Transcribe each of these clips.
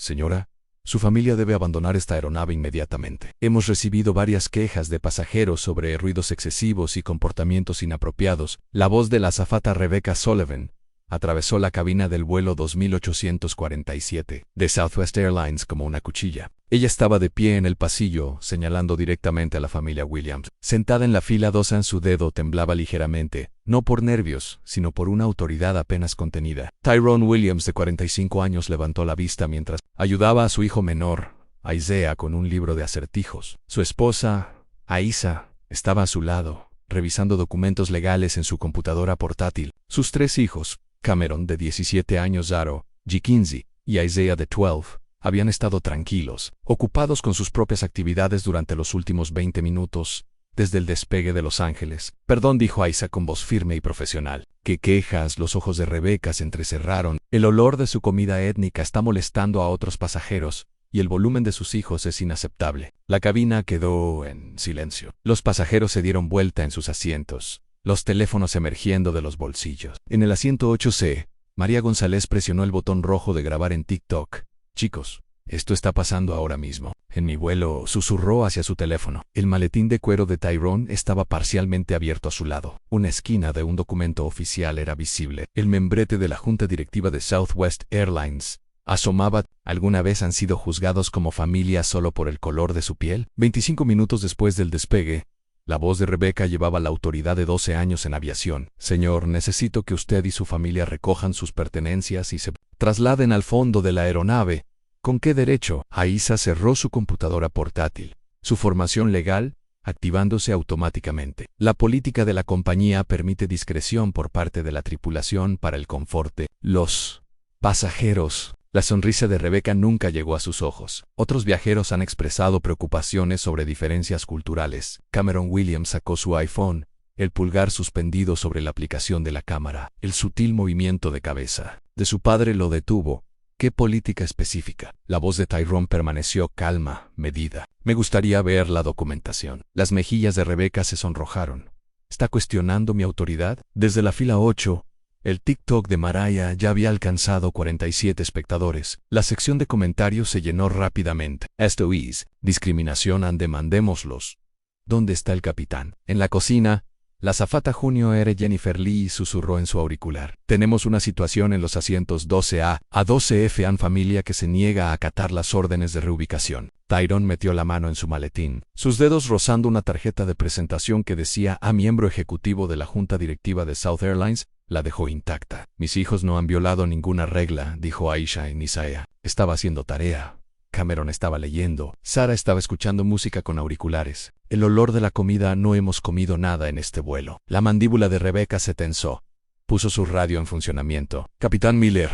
Señora, su familia debe abandonar esta aeronave inmediatamente. Hemos recibido varias quejas de pasajeros sobre ruidos excesivos y comportamientos inapropiados. La voz de la azafata Rebecca Sullivan atravesó la cabina del vuelo 2847 de Southwest Airlines como una cuchilla. Ella estaba de pie en el pasillo, señalando directamente a la familia Williams. Sentada en la fila 2, su dedo temblaba ligeramente, no por nervios, sino por una autoridad apenas contenida. Tyrone Williams, de 45 años, levantó la vista mientras ayudaba a su hijo menor, Isaiah, con un libro de acertijos. Su esposa, Aisa, estaba a su lado, revisando documentos legales en su computadora portátil. Sus 3 hijos, Cameron, de 17 años, Zaro, G. Kinsey, y Isaiah, de 12, habían estado tranquilos, ocupados con sus propias actividades durante los últimos 20 minutos, desde el despegue de Los Ángeles. Perdón, dijo Isa con voz firme y profesional. ¿Qué quejas? Los ojos de Rebecca se entrecerraron. El olor de su comida étnica está molestando a otros pasajeros, y el volumen de sus hijos es inaceptable. La cabina quedó en silencio. Los pasajeros se dieron vuelta en sus asientos, los teléfonos emergiendo de los bolsillos. En el asiento 8C, María González presionó el botón rojo de grabar en TikTok. Chicos, esto está pasando ahora mismo. En mi vuelo, susurró hacia su teléfono. El maletín de cuero de Tyrone estaba parcialmente abierto a su lado. Una esquina de un documento oficial era visible. El membrete de la junta directiva de Southwest Airlines asomaba. ¿Alguna vez han sido juzgados como familia solo por el color de su piel? 25 minutos después del despegue, la voz de Rebecca llevaba la autoridad de 12 años en aviación. Señor, necesito que usted y su familia recojan sus pertenencias y se trasladen al fondo de la aeronave. ¿Con qué derecho? Aisa cerró su computadora portátil. Su formación legal, activándose automáticamente. La política de la compañía permite discreción por parte de la tripulación para el confort de los pasajeros. La sonrisa de Rebecca nunca llegó a sus ojos. Otros viajeros han expresado preocupaciones sobre diferencias culturales. Cameron Williams sacó su iPhone, el pulgar suspendido sobre la aplicación de la cámara. El sutil movimiento de cabeza de su padre lo detuvo. ¿Qué política específica? La voz de Tyrone permaneció calma, medida. Me gustaría ver la documentación. Las mejillas de Rebecca se sonrojaron. ¿Está cuestionando mi autoridad? Desde la fila 8, el TikTok de Mariah ya había alcanzado 47 espectadores. La sección de comentarios se llenó rápidamente. Esto es discriminación, demandémoslos. ¿Dónde está el capitán? En la cocina, la azafata Junior Jennifer Lee susurró en su auricular. Tenemos una situación en los asientos 12A a 12F en familia que se niega a acatar las órdenes de reubicación. Tyrone metió la mano en su maletín, sus dedos rozando una tarjeta de presentación que decía a miembro ejecutivo de la junta directiva de South Airlines. La dejó intacta. Mis hijos no han violado ninguna regla, dijo Aisha en Isaiah. Estaba haciendo tarea. Cameron estaba leyendo. Sara estaba escuchando música con auriculares. El olor de la comida. No hemos comido nada en este vuelo. La mandíbula de Rebecca se tensó. Puso su radio en funcionamiento. Capitán Miller,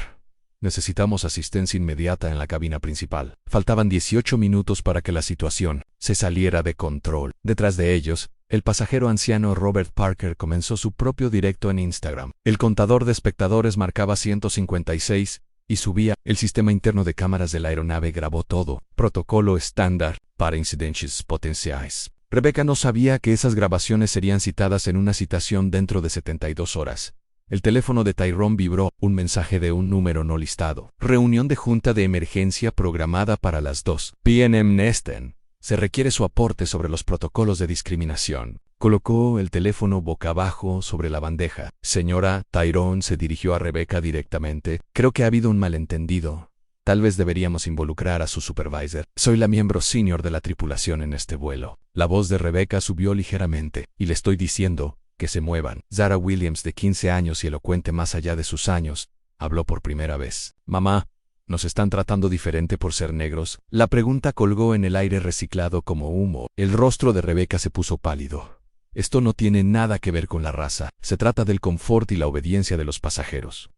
necesitamos asistencia inmediata en la cabina principal. Faltaban 18 minutos para que la situación se saliera de control. Detrás de ellos, el pasajero anciano Robert Parker comenzó su propio directo en Instagram. El contador de espectadores marcaba 156 y subía. El sistema interno de cámaras de la aeronave grabó todo. Protocolo estándar para incidentes potenciales. Rebecca no sabía que esas grabaciones serían citadas en una citación dentro de 72 horas. El teléfono de Tyrone vibró, un mensaje de un número no listado. Reunión de junta de emergencia programada para las 2 p.m. Nesten. Se requiere su aporte sobre los protocolos de discriminación. Colocó el teléfono boca abajo sobre la bandeja. Señora, Tyrone se dirigió a Rebecca directamente. Creo que ha habido un malentendido. Tal vez deberíamos involucrar a su supervisor. Soy la miembro senior de la tripulación en este vuelo. La voz de Rebecca subió ligeramente. Y le estoy diciendo que se muevan. Zara Williams, de 15 años y elocuente más allá de sus años, habló por primera vez. Mamá, ¿nos están tratando diferente por ser negros? La pregunta colgó en el aire reciclado como humo. El rostro de Rebecca se puso pálido. Esto no tiene nada que ver con la raza. Se trata del confort y la obediencia de los pasajeros.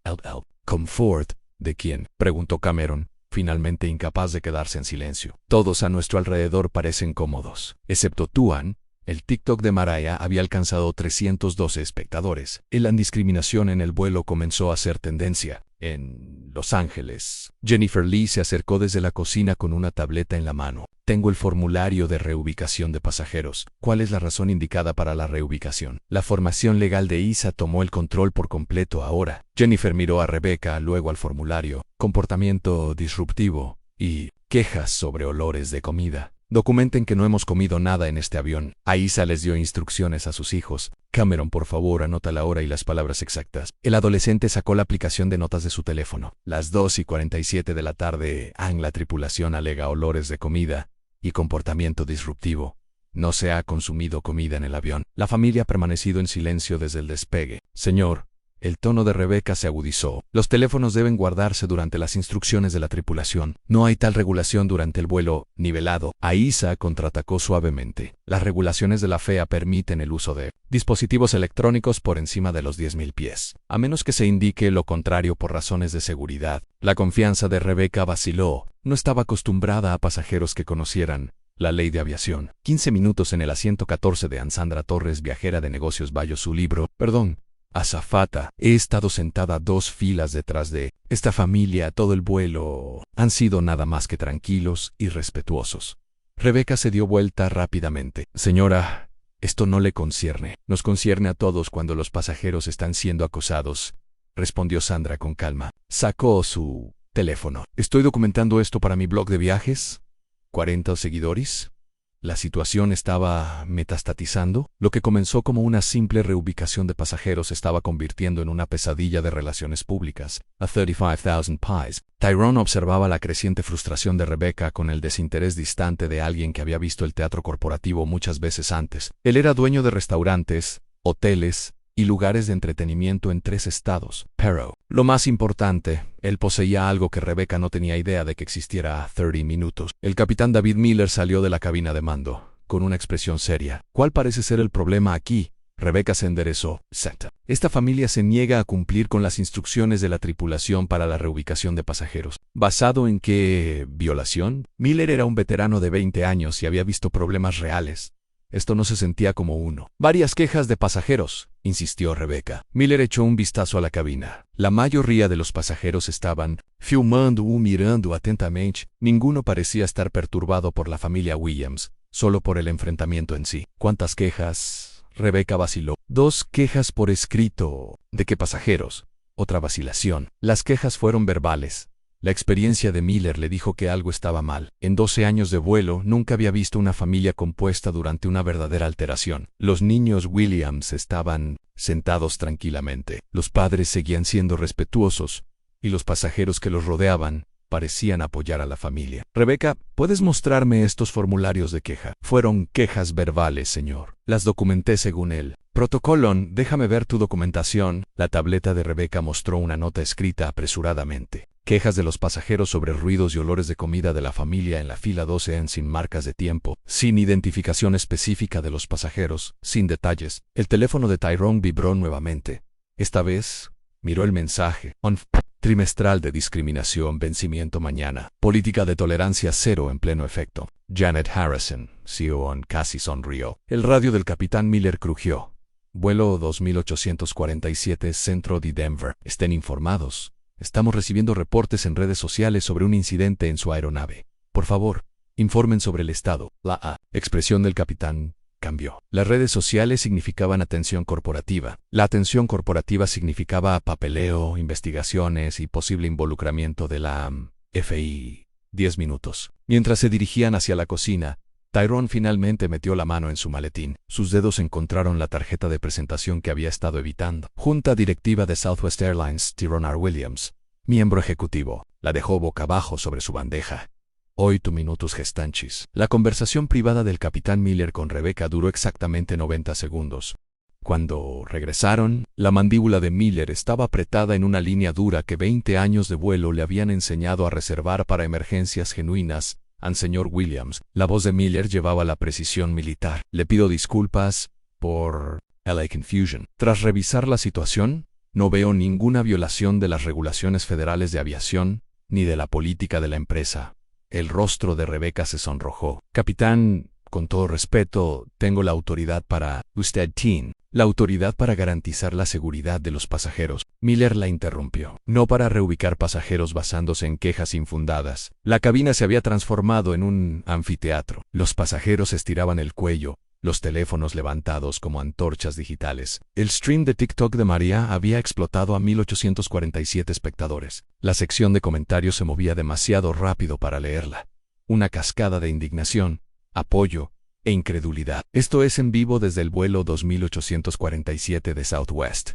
¿Confort? ¿De quién?, preguntó Cameron, finalmente incapaz de quedarse en silencio. Todos a nuestro alrededor parecen cómodos, excepto tú, Ann. El TikTok de Mariah había alcanzado 312 espectadores. La indiscriminación en el vuelo comenzó a ser tendencia. En Los Ángeles, Jennifer Lee se acercó desde la cocina con una tableta en la mano. Tengo el formulario de reubicación de pasajeros. ¿Cuál es la razón indicada para la reubicación? La formación legal de Isa tomó el control por completo ahora. Jennifer miró a Rebecca, luego al formulario. Comportamiento disruptivo, Y quejas sobre olores de comida. Documenten que no hemos comido nada en este avión. Aisa les dio instrucciones a sus hijos. Cameron, por favor, anota la hora y las palabras exactas. El adolescente sacó la aplicación de notas de su teléfono. Las 2:47 de la tarde. La tripulación alega olores de comida y comportamiento disruptivo. No se ha consumido comida en el avión. La familia ha permanecido en silencio desde el despegue. Señor. El tono de Rebecca se agudizó. Los teléfonos deben guardarse durante las instrucciones de la tripulación. No hay tal regulación durante el vuelo nivelado. Aisa contraatacó suavemente. Las regulaciones de la FAA permiten el uso de dispositivos electrónicos por encima de los 10.000 pies, a menos que se indique lo contrario por razones de seguridad. La confianza de Rebecca vaciló. No estaba acostumbrada a pasajeros que conocieran la ley de aviación. 15 minutos en el asiento 14 de Ansandra Torres, viajera de negocios. Bayo su libro. Azafata, he estado sentada 2 filas detrás de esta familia todo el vuelo. Han sido nada más que tranquilos y respetuosos. Rebecca se dio vuelta rápidamente. Señora, esto no le concierne. Nos concierne a todos cuando los pasajeros están siendo acosados, respondió Sandra con calma. Sacó su teléfono. Estoy documentando esto para mi blog de viajes. 40 seguidores. La situación estaba metastatizando. Lo que comenzó como una simple reubicación de pasajeros se estaba convirtiendo en una pesadilla de relaciones públicas. A 35,000 pies. Tyrone observaba la creciente frustración de Rebecca con el desinterés distante de alguien que había visto el teatro corporativo muchas veces antes. Él era dueño de restaurantes, hoteles y lugares de entretenimiento en 3 estados. Pero, lo más importante, él poseía algo que Rebecca no tenía idea de que existiera. 30 minutos. El capitán David Miller salió de la cabina de mando, con una expresión seria. ¿Cuál parece ser el problema aquí? Rebecca se enderezó. Esta familia se niega a cumplir con las instrucciones de la tripulación para la reubicación de pasajeros. ¿Basado en qué violación? Miller era un veterano de 20 años y había visto problemas reales. Esto no se sentía como uno. Varias quejas de pasajeros, insistió Rebecca. Miller echó un vistazo a la cabina. La mayoría de los pasajeros estaban filmando o mirando atentamente. Ninguno parecía estar perturbado por la familia Williams, solo por el enfrentamiento en sí. ¿Cuántas quejas? Rebecca vaciló. 2 quejas por escrito. ¿De qué pasajeros? Otra vacilación. Las quejas fueron verbales. La experiencia de Miller le dijo que algo estaba mal. En 12 años de vuelo, nunca había visto una familia compuesta durante una verdadera alteración. Los niños Williams estaban sentados tranquilamente. Los padres seguían siendo respetuosos, y los pasajeros que los rodeaban parecían apoyar a la familia. Rebecca, ¿puedes mostrarme estos formularios de queja? Fueron quejas verbales, señor. Las documenté según él. Protocolon, déjame ver tu documentación. La tableta de Rebecca mostró una nota escrita apresuradamente. Quejas de los pasajeros sobre ruidos y olores de comida de la familia en la fila 12 sin marcas de tiempo, sin identificación específica de los pasajeros, sin detalles. El teléfono de Tyrone vibró nuevamente. Esta vez, miró el mensaje. Trimestral de discriminación, vencimiento mañana. Política de tolerancia cero en pleno efecto. Janet Harrison, CEO, casi sonrió. El radio del capitán Miller crujió. Vuelo 2847, centro de Denver. Estén informados. Estamos recibiendo reportes en redes sociales sobre un incidente en su aeronave. Por favor, informen sobre el estado. La expresión del capitán cambió. Las redes sociales significaban atención corporativa. La atención corporativa significaba papeleo, investigaciones y posible involucramiento de la FI. 10 minutos. Mientras se dirigían hacia la cocina, Tyrone finalmente metió la mano en su maletín. Sus dedos encontraron la tarjeta de presentación que había estado evitando. Junta directiva de Southwest Airlines, Tyrone R. Williams, miembro ejecutivo. La dejó boca abajo sobre su bandeja. Hoy tu minutos gestanchis. La conversación privada del capitán Miller con Rebecca duró exactamente 90 segundos. Cuando regresaron, la mandíbula de Miller estaba apretada en una línea dura que 20 años de vuelo le habían enseñado a reservar para emergencias genuinas. Al señor Williams, la voz de Miller llevaba la precisión militar. Le pido disculpas por la confusion. Tras revisar la situación, no veo ninguna violación de las regulaciones federales de aviación, ni de la política de la empresa. El rostro de Rebecca se sonrojó. Capitán, con todo respeto, tengo la autoridad para usted, Teen. La autoridad para garantizar la seguridad de los pasajeros. Miller la interrumpió. No para reubicar pasajeros basándose en quejas infundadas. La cabina se había transformado en un anfiteatro. Los pasajeros estiraban el cuello, los teléfonos levantados como antorchas digitales. El stream de TikTok de María había explotado a 1847 espectadores. La sección de comentarios se movía demasiado rápido para leerla. Una cascada de indignación, apoyo e incredulidad. Esto es en vivo desde el vuelo 2847 de Southwest.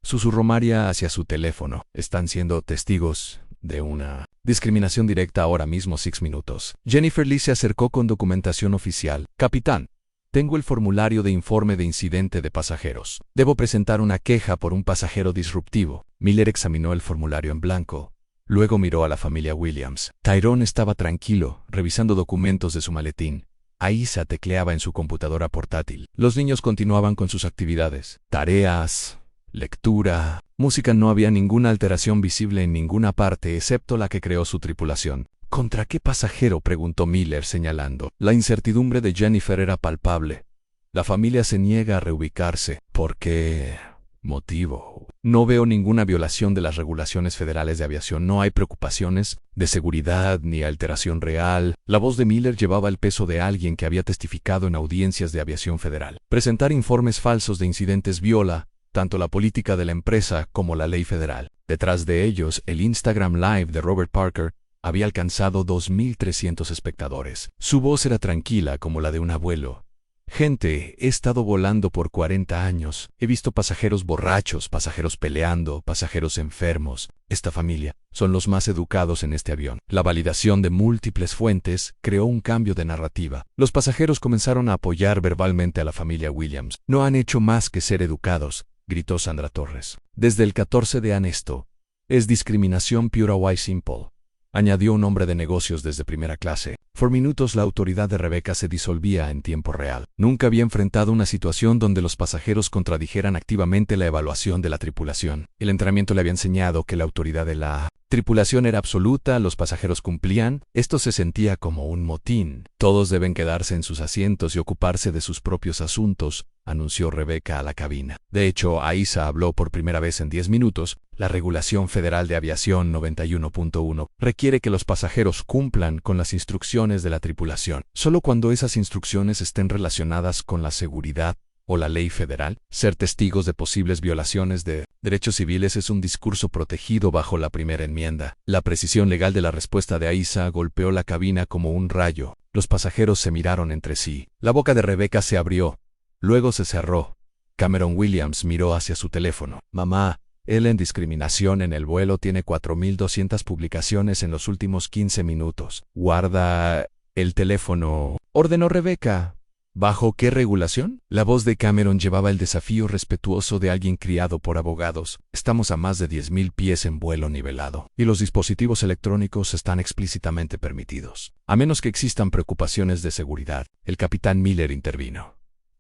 Susurró María hacia su teléfono. Están siendo testigos de una discriminación directa ahora mismo 6 minutos. Jennifer Lee se acercó con documentación oficial. Capitán, tengo el formulario de informe de incidente de pasajeros. Debo presentar una queja por un pasajero disruptivo. Miller examinó el formulario en blanco. Luego miró a la familia Williams. Tyrone estaba tranquilo, revisando documentos de su maletín. Aisa tecleaba en su computadora portátil. Los niños continuaban con sus actividades. Tareas, lectura, música. No había ninguna alteración visible en ninguna parte excepto la que creó su tripulación. ¿Contra qué pasajero?, preguntó Miller señalando. La incertidumbre de Jennifer era palpable. La familia se niega a reubicarse. ¿Por qué motivo? No veo ninguna violación de las regulaciones federales de aviación. No hay preocupaciones de seguridad ni alteración real. La voz de Miller llevaba el peso de alguien que había testificado en audiencias de aviación federal. Presentar informes falsos de incidentes viola tanto la política de la empresa como la ley federal. Detrás de ellos, el Instagram Live de Robert Parker había alcanzado 2.300 espectadores. Su voz era tranquila como la de un abuelo. Gente, he estado volando por 40 años. He visto pasajeros borrachos, pasajeros peleando, pasajeros enfermos. Esta familia son los más educados en este avión. La validación de múltiples fuentes creó un cambio de narrativa. Los pasajeros comenzaron a apoyar verbalmente a la familia Williams. No han hecho más que ser educados, gritó Sandra Torres. Desde el 14 de esto es discriminación pura y simple, añadió un hombre de negocios desde primera clase. Por minutos la autoridad de Rebecca se disolvía en tiempo real. Nunca había enfrentado una situación donde los pasajeros contradijeran activamente la evaluación de la tripulación. El entrenamiento le había enseñado que la autoridad de la tripulación era absoluta, los pasajeros cumplían. Esto se sentía como un motín. Todos deben quedarse en sus asientos y ocuparse de sus propios asuntos, anunció Rebecca a la cabina. De hecho, Aisa habló por primera vez en 10 minutos. La Regulación Federal de Aviación 91.1 requiere que los pasajeros cumplan con las instrucciones de la tripulación. Solo cuando esas instrucciones estén relacionadas con la seguridad o la ley federal, ser testigos de posibles violaciones de derechos civiles es un discurso protegido bajo la primera enmienda. La precisión legal de la respuesta de Aisa golpeó la cabina como un rayo. Los pasajeros se miraron entre sí. La boca de Rebecca se abrió. Luego se cerró. Cameron Williams miró hacia su teléfono. Mamá, él en discriminación en el vuelo tiene 4.200 publicaciones en los últimos 15 minutos. Guarda el teléfono, ordenó Rebecca. ¿Bajo qué regulación? La voz de Cameron llevaba el desafío respetuoso de alguien criado por abogados. Estamos a más de 10.000 pies en vuelo nivelado, y los dispositivos electrónicos están explícitamente permitidos, a menos que existan preocupaciones de seguridad. El capitán Miller intervino.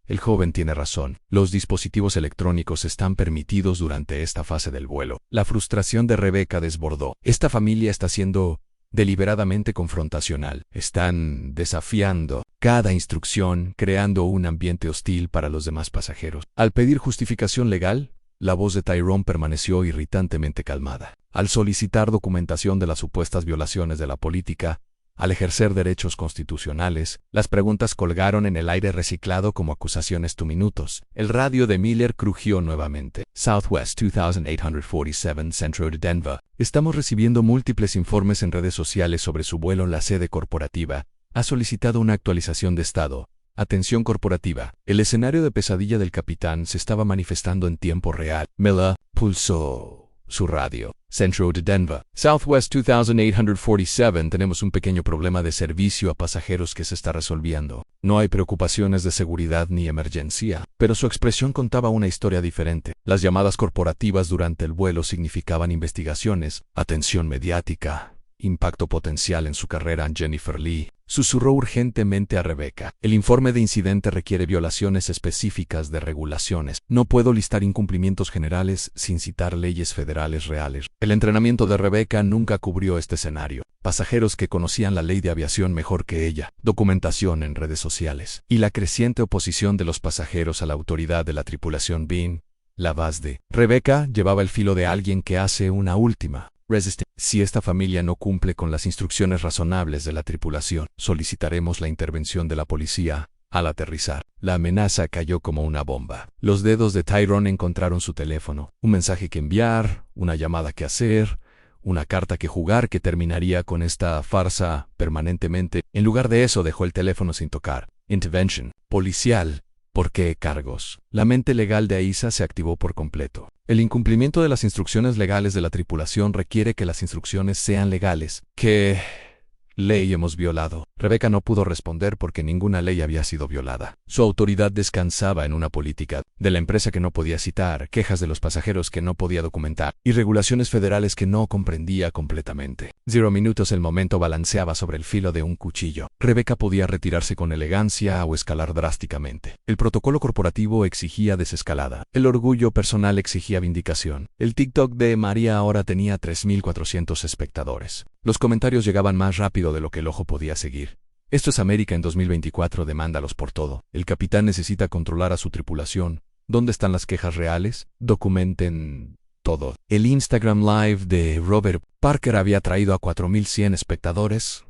El joven tiene razón. Los dispositivos electrónicos están permitidos durante esta fase del vuelo. La frustración de Rebecca desbordó. Esta familia está siendo deliberadamente confrontacional. Están desafiando cada instrucción, creando un ambiente hostil para los demás pasajeros. Al pedir justificación legal, la voz de Tyrone permaneció irritantemente calmada. Al solicitar documentación de las supuestas violaciones de la política, al ejercer derechos constitucionales, las preguntas colgaron en el aire reciclado como acusaciones minutos. El radio de Miller crujió nuevamente. Southwest 2847 Centro de Denver. Estamos recibiendo múltiples informes en redes sociales sobre su vuelo en la sede corporativa. Ha solicitado una actualización de estado. Atención corporativa. El escenario de pesadilla del capitán se estaba manifestando en tiempo real. Miller pulsó su radio. Centro de Denver. Southwest 2847. Tenemos un pequeño problema de servicio a pasajeros que se está resolviendo. No hay preocupaciones de seguridad ni emergencia, pero su expresión contaba una historia diferente. Las llamadas corporativas durante el vuelo significaban investigaciones, atención mediática, impacto potencial en su carrera. Jennifer Lee susurró urgentemente a Rebecca. El informe de incidente requiere violaciones específicas de regulaciones. No puedo listar incumplimientos generales sin citar leyes federales reales. El entrenamiento de Rebecca nunca cubrió este escenario. Pasajeros que conocían la ley de aviación mejor que ella, documentación en redes sociales, y la creciente oposición de los pasajeros a la autoridad de la tripulación BIN. La voz de Rebecca llevaba el filo de alguien que hace una última resistencia. Si esta familia no cumple con las instrucciones razonables de la tripulación, solicitaremos la intervención de la policía, Al aterrizar, la amenaza cayó como una bomba. Los dedos de Tyrone encontraron su teléfono, un mensaje que enviar, una llamada que hacer, una carta que jugar que terminaría con esta farsa permanentemente. En lugar de eso, dejó el teléfono sin tocar. Intervention policial. ¿Por qué cargos? La mente legal de Aisa se activó por completo. El incumplimiento de las instrucciones legales de la tripulación requiere que las instrucciones sean legales. ¿Qué ley hemos violado? Rebecca no pudo responder porque ninguna ley había sido violada. Su autoridad descansaba en una política de la empresa que no podía citar, quejas de los pasajeros que no podía documentar y regulaciones federales que no comprendía completamente. 0 minutos. El momento balanceaba sobre el filo de un cuchillo. Rebecca podía retirarse con elegancia o escalar drásticamente. El protocolo corporativo exigía desescalada. El orgullo personal exigía vindicación. El TikTok de María ahora tenía 3.400 espectadores. Los comentarios llegaban más rápido de lo que el ojo podía seguir. Esto es América en 2024, demándalos por todo. El capitán necesita controlar a su tripulación. ¿Dónde están las quejas reales? Documenten todo. El Instagram Live de Robert Parker había traído a 4.100 espectadores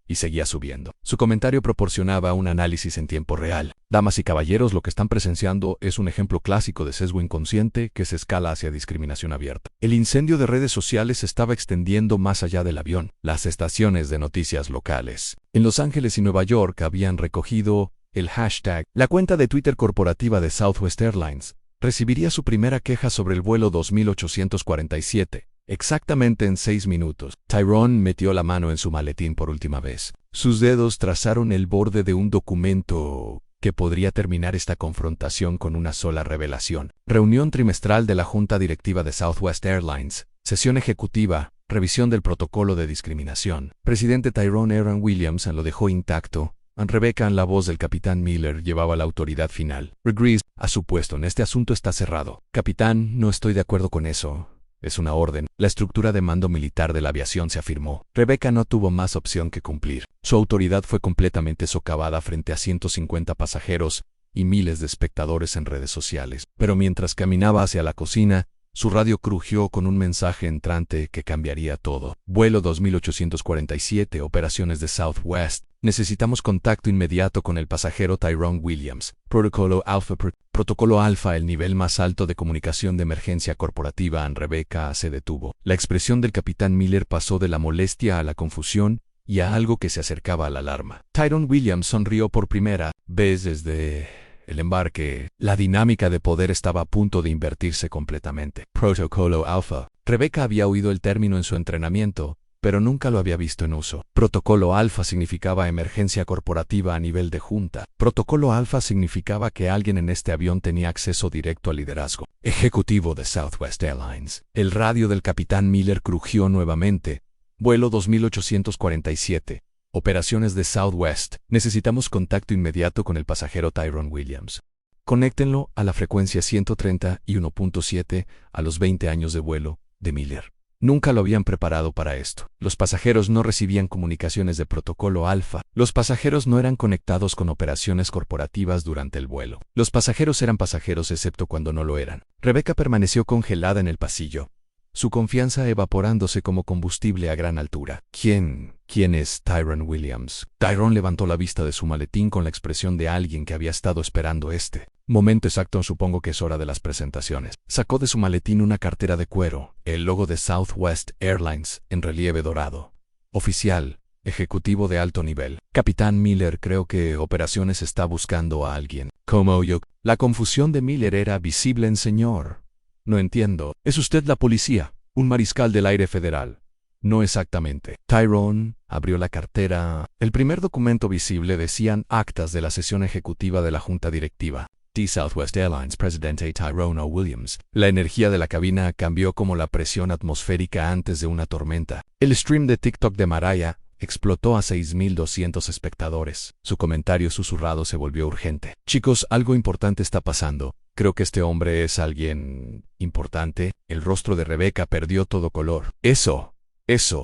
y seguía subiendo. Su comentario proporcionaba un análisis en tiempo real. Damas y caballeros, lo que están presenciando es un ejemplo clásico de sesgo inconsciente que se escala hacia discriminación abierta. El incendio de redes sociales se estaba extendiendo más allá del avión. Las estaciones de noticias locales en Los Ángeles y Nueva York habían recogido el hashtag. La cuenta de Twitter corporativa de Southwest Airlines recibiría su primera queja sobre el vuelo 2847. Exactamente en 6 minutos. Tyrone metió la mano en su maletín por última vez. Sus dedos trazaron el borde de un documento que podría terminar esta confrontación con una sola revelación. Reunión trimestral de la Junta Directiva de Southwest Airlines. Sesión ejecutiva. Revisión del protocolo de discriminación. Presidente Tyrone Aaron Williams lo dejó intacto. Rebecca, en la voz del capitán Miller, llevaba la autoridad final. Regrees a su puesto en este asunto está cerrado. Capitán, no estoy de acuerdo con eso. Es una orden. La estructura de mando militar de la aviación se afirmó. Rebecca no tuvo más opción que cumplir. Su autoridad fue completamente socavada frente a 150 pasajeros y miles de espectadores en redes sociales. Pero mientras caminaba hacia la cocina, su radio crujió con un mensaje entrante que cambiaría todo. Vuelo 2847, operaciones de Southwest. Necesitamos contacto inmediato con el pasajero Tyrone Williams. Protocolo Alpha. Protocolo Alpha, el nivel más alto de comunicación de emergencia corporativa. Rebecca se detuvo. La expresión del capitán Miller pasó de la molestia a la confusión y a algo que se acercaba a la alarma. Tyrone Williams sonrió por primera vez desde el embarque. La dinámica de poder estaba a punto de invertirse completamente. Protocolo Alpha. Rebecca había oído el término en su entrenamiento, pero nunca lo había visto en uso. Protocolo Alpha significaba emergencia corporativa a nivel de junta. Protocolo Alpha significaba que alguien en este avión tenía acceso directo al liderazgo ejecutivo de Southwest Airlines. El radio del capitán Miller crujió nuevamente. Vuelo 2847. Operaciones de Southwest. Necesitamos contacto inmediato con el pasajero Tyrone Williams. Conéctenlo a la frecuencia 131.7 a los 20 años de vuelo de Miller. Nunca lo habían preparado para esto. Los pasajeros no recibían comunicaciones de protocolo Alpha. Los pasajeros no eran conectados con operaciones corporativas durante el vuelo. Los pasajeros eran pasajeros excepto cuando no lo eran. Rebecca permaneció congelada en el pasillo, su confianza evaporándose como combustible a gran altura. ¿Quién es Tyrone Williams? Tyrone levantó la vista de su maletín con la expresión de alguien que había estado esperando este momento exacto. Supongo que es hora de las presentaciones. Sacó de su maletín una cartera de cuero, el logo de Southwest Airlines en relieve dorado. Oficial, ejecutivo de alto nivel. Capitán Miller, creo que operaciones está buscando a alguien. ¿Cómo yo? La confusión de Miller era visible señor. No entiendo. ¿Es usted la policía? ¿Un mariscal del aire federal? No exactamente. Tyrone abrió la cartera. El primer documento visible decían actas de la sesión ejecutiva de la junta directiva. The Southwest Airlines Presidente Tyrone O. Williams. La energía de la cabina cambió como la presión atmosférica antes de una tormenta. El stream de TikTok de Mariah explotó a 6.200 espectadores. Su comentario susurrado se volvió urgente. Chicos, algo importante está pasando. Creo que este hombre es alguien importante. El rostro de Rebecca perdió todo color. Eso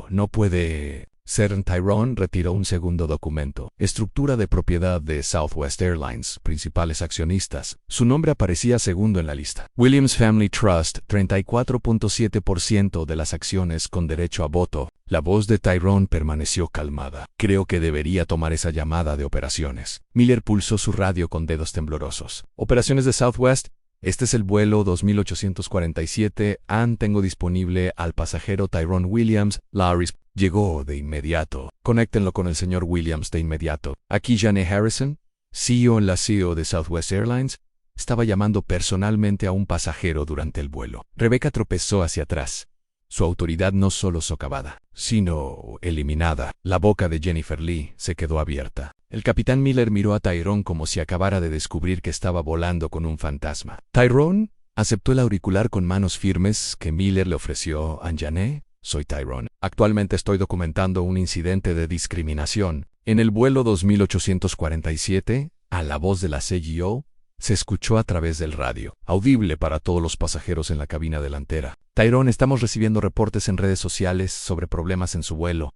no puede ser. Tyrone retiró un segundo documento. Estructura de propiedad de Southwest Airlines, principales accionistas. Su nombre aparecía segundo en la lista. Williams Family Trust, 34.7% de las acciones con derecho a voto. La voz de Tyrone permaneció calmada. Creo que debería tomar esa llamada de operaciones. Miller pulsó su radio con dedos temblorosos. Operaciones de Southwest. Este es el vuelo 2847. Tengo disponible al pasajero Tyrone Williams. Larry llegó de inmediato. Conéctenlo con el señor Williams de inmediato. Aquí Jane Harrison, CEO de Southwest Airlines. Estaba llamando personalmente a un pasajero durante el vuelo. Rebecca tropezó hacia atrás. Su autoridad no solo socavada, sino eliminada. La boca de Jennifer Lee se quedó abierta. El capitán Miller miró a Tyrone como si acabara de descubrir que estaba volando con un fantasma. Tyrone aceptó el auricular con manos firmes que Miller le ofreció. Anjane, soy Tyrone. Actualmente estoy documentando un incidente de discriminación. En el vuelo 2847, a la voz de la CEO, se escuchó a través del radio, audible para todos los pasajeros en la cabina delantera. Tyrone, estamos recibiendo reportes en redes sociales sobre problemas en su vuelo.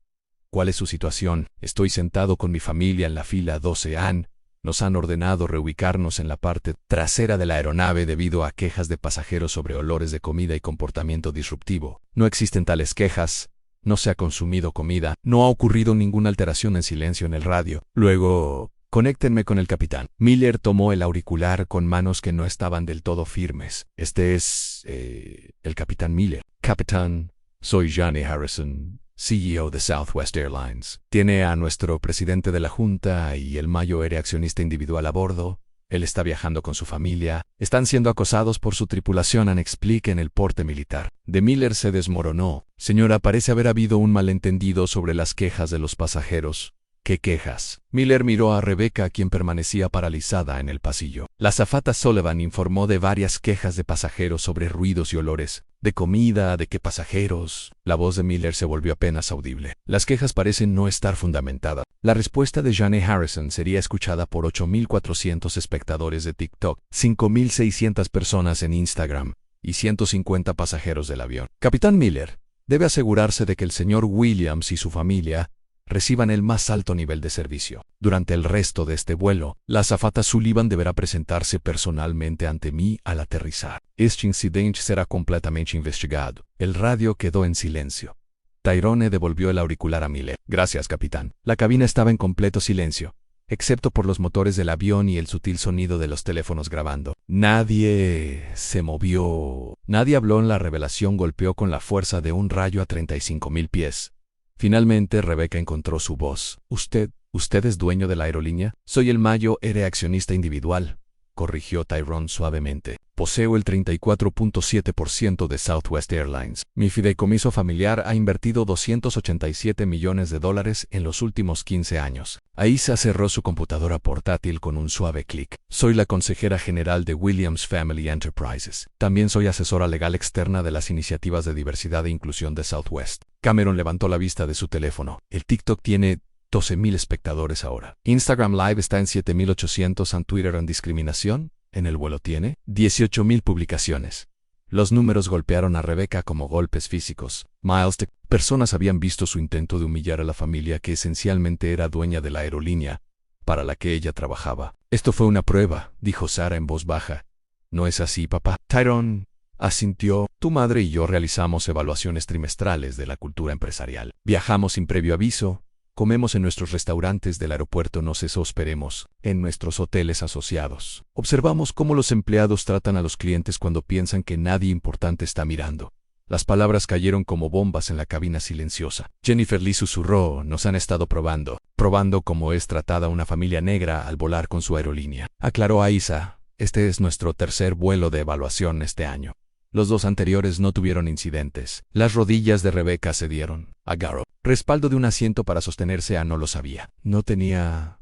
¿Cuál es su situación? Estoy sentado con mi familia en la fila 12. Nos han ordenado reubicarnos en la parte trasera de la aeronave debido a quejas de pasajeros sobre olores de comida y comportamiento disruptivo. No existen tales quejas. No se ha consumido comida. No ha ocurrido ninguna alteración en silencio en el radio. Luego, conéctenme con el capitán. Miller tomó el auricular con manos que no estaban del todo firmes. Este es el capitán Miller. Capitán, soy Jane Harrison, CEO de Southwest Airlines. Tiene a nuestro presidente de la junta y el mayor accionista individual a bordo. Él está viajando con su familia. Están siendo acosados por su tripulación. Explique en el porte militar. De Miller se desmoronó. Señora, parece haber habido un malentendido sobre las quejas de los pasajeros. ¿Qué quejas? Miller miró a Rebecca, quien permanecía paralizada en el pasillo. La azafata Sullivan informó de varias quejas de pasajeros sobre ruidos y olores. ¿De comida? ¿De qué pasajeros? La voz de Miller se volvió apenas audible. Las quejas parecen no estar fundamentadas. La respuesta de Jane Harrison sería escuchada por 8.400 espectadores de TikTok, 5.600 personas en Instagram y 150 pasajeros del avión. Capitán Miller debe asegurarse de que el señor Williams y su familia reciban el más alto nivel de servicio. Durante el resto de este vuelo, la azafata Sullivan deberá presentarse personalmente ante mí al aterrizar. Este incidente será completamente investigado. El radio quedó en silencio. Tyrone devolvió el auricular a Miller. Gracias, capitán. La cabina estaba en completo silencio, excepto por los motores del avión y el sutil sonido de los teléfonos grabando. Nadie se movió. Nadie habló. La revelación golpeó con la fuerza de un rayo a 35.000 pies. Finalmente, Rebecca encontró su voz. ¿Usted es dueño de la aerolínea? Soy el mayor accionista individual, corrigió Tyrone suavemente. Poseo el 34.7% de Southwest Airlines. Mi fideicomiso familiar ha invertido $287 millones en los últimos 15 años. Aisa cerró su computadora portátil con un suave clic. Soy la consejera general de Williams Family Enterprises. También soy asesora legal externa de las iniciativas de diversidad e inclusión de Southwest. Cameron levantó la vista de su teléfono. El TikTok tiene 12.000 espectadores ahora. Instagram Live está en 7.800. En Twitter en discriminación. En el vuelo tiene 18.000 publicaciones. Los números golpearon a Rebecca como golpes físicos. Personas habían visto su intento de humillar a la familia que esencialmente era dueña de la aerolínea para la que ella trabajaba. Esto fue una prueba, dijo Sarah en voz baja. ¿No es así, papá? Tyrone asintió. Tu madre y yo realizamos evaluaciones trimestrales de la cultura empresarial. Viajamos sin previo aviso. Comemos en nuestros restaurantes del aeropuerto, nos hospedaremos en nuestros hoteles asociados. Observamos cómo los empleados tratan a los clientes cuando piensan que nadie importante está mirando. Las palabras cayeron como bombas en la cabina silenciosa. Jennifer Lee susurró, nos han estado probando cómo es tratada una familia negra al volar con su aerolínea. Aclaró Aisa, este es nuestro tercer vuelo de evaluación este año. Los dos anteriores no tuvieron incidentes. Las rodillas de Rebecca cedieron. Agarró respaldo de un asiento para sostenerse. No lo sabía. No tenía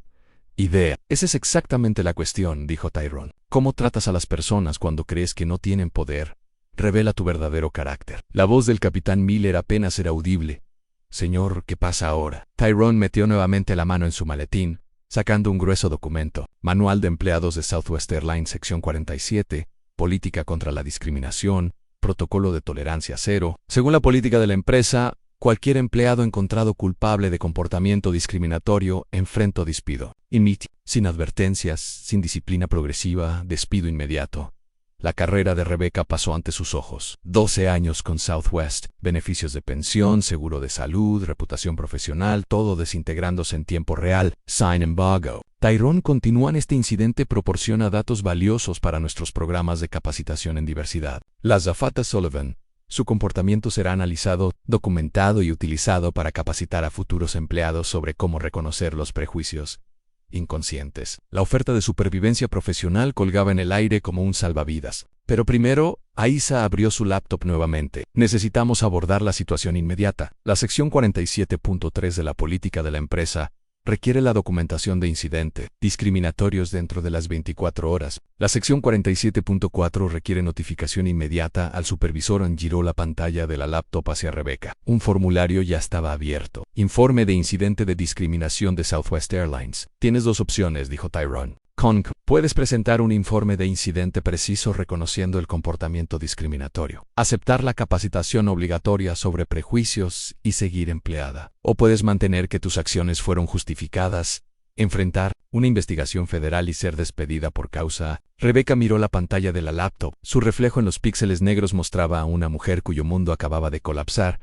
idea. Esa es exactamente la cuestión, dijo Tyrone. ¿Cómo tratas a las personas cuando crees que no tienen poder? Revela tu verdadero carácter. La voz del capitán Miller apenas era audible. Señor, ¿qué pasa ahora? Tyrone metió nuevamente la mano en su maletín, sacando un grueso documento. Manual de empleados de Southwest Airlines, sección 47. Política contra la discriminación, protocolo de tolerancia cero. Según la política de la empresa, cualquier empleado encontrado culpable de comportamiento discriminatorio enfrenta despido. Sin advertencias, sin disciplina progresiva, despido inmediato. La carrera de Rebecca pasó ante sus ojos. 12 años con Southwest, beneficios de pensión, seguro de salud, reputación profesional, todo desintegrándose en tiempo real. Sin embargo, Tyrone continúa en este incidente proporciona datos valiosos para nuestros programas de capacitación en diversidad. La azafata Sullivan. Su comportamiento será analizado, documentado y utilizado para capacitar a futuros empleados sobre cómo reconocer los prejuicios inconscientes. La oferta de supervivencia profesional colgaba en el aire como un salvavidas. Pero primero, Aisa abrió su laptop nuevamente. Necesitamos abordar la situación inmediata. La sección 47.3 de la política de la empresa requiere la documentación de incidente discriminatorios dentro de las 24 horas. La sección 47.4 requiere notificación inmediata al supervisor. Giró la pantalla de la laptop hacia Rebecca. Un formulario ya estaba abierto. Informe de incidente de discriminación de Southwest Airlines. Tienes dos opciones, dijo Tyrone. Puedes presentar un informe de incidente preciso reconociendo el comportamiento discriminatorio, aceptar la capacitación obligatoria sobre prejuicios y seguir empleada. O puedes mantener que tus acciones fueron justificadas, enfrentar una investigación federal y ser despedida por causa. Rebecca miró la pantalla de la laptop. Su reflejo en los píxeles negros mostraba a una mujer cuyo mundo acababa de colapsar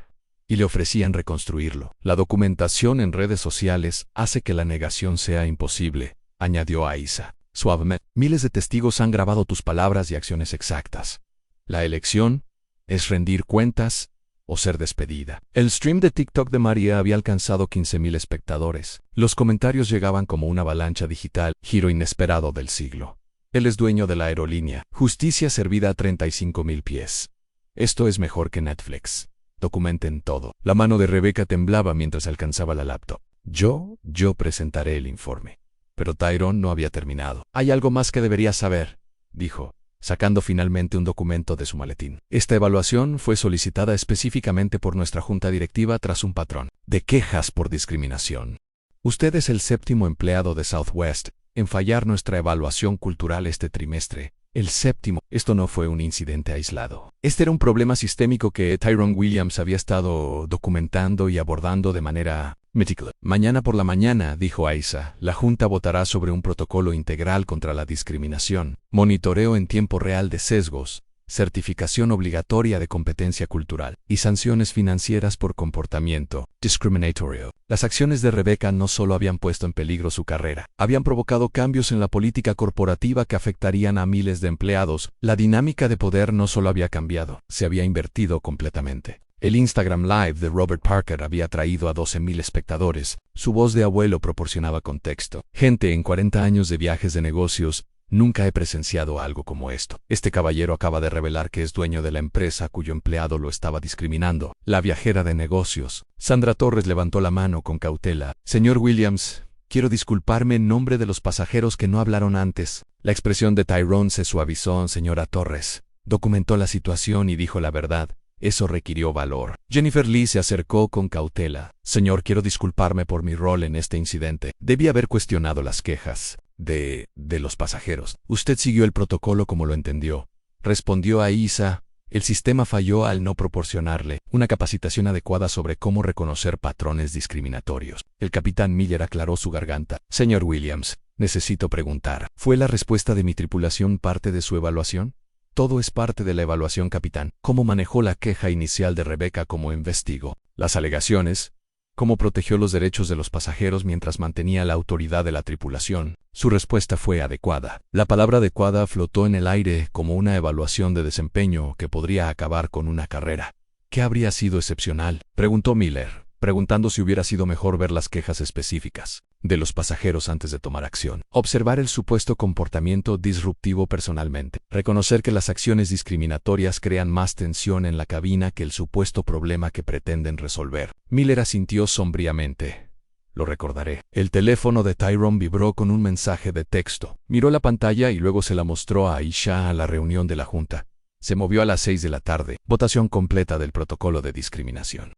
y le ofrecían reconstruirlo. La documentación en redes sociales hace que la negación sea imposible, añadió Aisa suavemente. Miles de testigos han grabado tus palabras y acciones exactas. La elección es rendir cuentas o ser despedida. El stream de TikTok de María había alcanzado 15,000 espectadores. Los comentarios llegaban como una avalancha digital, giro inesperado del siglo. Él es dueño de la aerolínea. Justicia servida a 35,000 pies. Esto es mejor que Netflix. Documenten todo. La mano de Rebecca temblaba mientras alcanzaba la laptop. Yo presentaré el informe. Pero Tyrone no había terminado. Hay algo más que deberías saber, dijo, sacando finalmente un documento de su maletín. Esta evaluación fue solicitada específicamente por nuestra junta directiva tras un patrón de quejas por discriminación. Usted es el 7º empleado de Southwest en fallar nuestra evaluación cultural este trimestre. El 7º. Esto no fue un incidente aislado. Este era un problema sistémico que Tyrone Williams había estado documentando y abordando de manera meticulosa. Mañana por la mañana, dijo Aisa, la Junta votará sobre un protocolo integral contra la discriminación, monitoreo en tiempo real de sesgos, certificación obligatoria de competencia cultural y sanciones financieras por comportamiento discriminatorio. Las acciones de Rebecca no solo habían puesto en peligro su carrera, habían provocado cambios en la política corporativa que afectarían a miles de empleados. La dinámica de poder no solo había cambiado, se había invertido completamente. El Instagram Live de Robert Parker había atraído a 12,000 espectadores. Su voz de abuelo proporcionaba contexto. Gente en 40 años de viajes de negocios. Nunca he presenciado algo como esto. Este caballero acaba de revelar que es dueño de la empresa cuyo empleado lo estaba discriminando. La viajera de negocios. Sandra Torres levantó la mano con cautela. Señor Williams, quiero disculparme en nombre de los pasajeros que no hablaron antes. La expresión de Tyrone se suavizó. Señora Torres documentó la situación y dijo la verdad. Eso requirió valor. Jennifer Lee se acercó con cautela. Señor, quiero disculparme por mi rol en este incidente. Debí haber cuestionado las quejas de los pasajeros. Usted siguió el protocolo como lo entendió. Respondió Aisa. El sistema falló al no proporcionarle una capacitación adecuada sobre cómo reconocer patrones discriminatorios. El capitán Miller aclaró su garganta. Señor Williams, necesito preguntar. ¿Fue la respuesta de mi tripulación parte de su evaluación? Todo es parte de la evaluación, capitán. ¿Cómo manejó la queja inicial de Rebecca? ¿Cómo investigó las alegaciones? ¿Cómo protegió los derechos de los pasajeros mientras mantenía la autoridad de la tripulación? Su respuesta fue adecuada. La palabra adecuada flotó en el aire como una evaluación de desempeño que podría acabar con una carrera. ¿Qué habría sido excepcional?, preguntó Miller, preguntando si hubiera sido mejor ver las quejas específicas de los pasajeros antes de tomar acción. Observar el supuesto comportamiento disruptivo personalmente. Reconocer que las acciones discriminatorias crean más tensión en la cabina que el supuesto problema que pretenden resolver. Miller asintió sombríamente. Lo recordaré. El teléfono de Tyrone vibró con un mensaje de texto. Miró la pantalla y luego se la mostró a Aisha a la reunión de la junta. Se movió a las 6 de la tarde. Votación completa del protocolo de discriminación.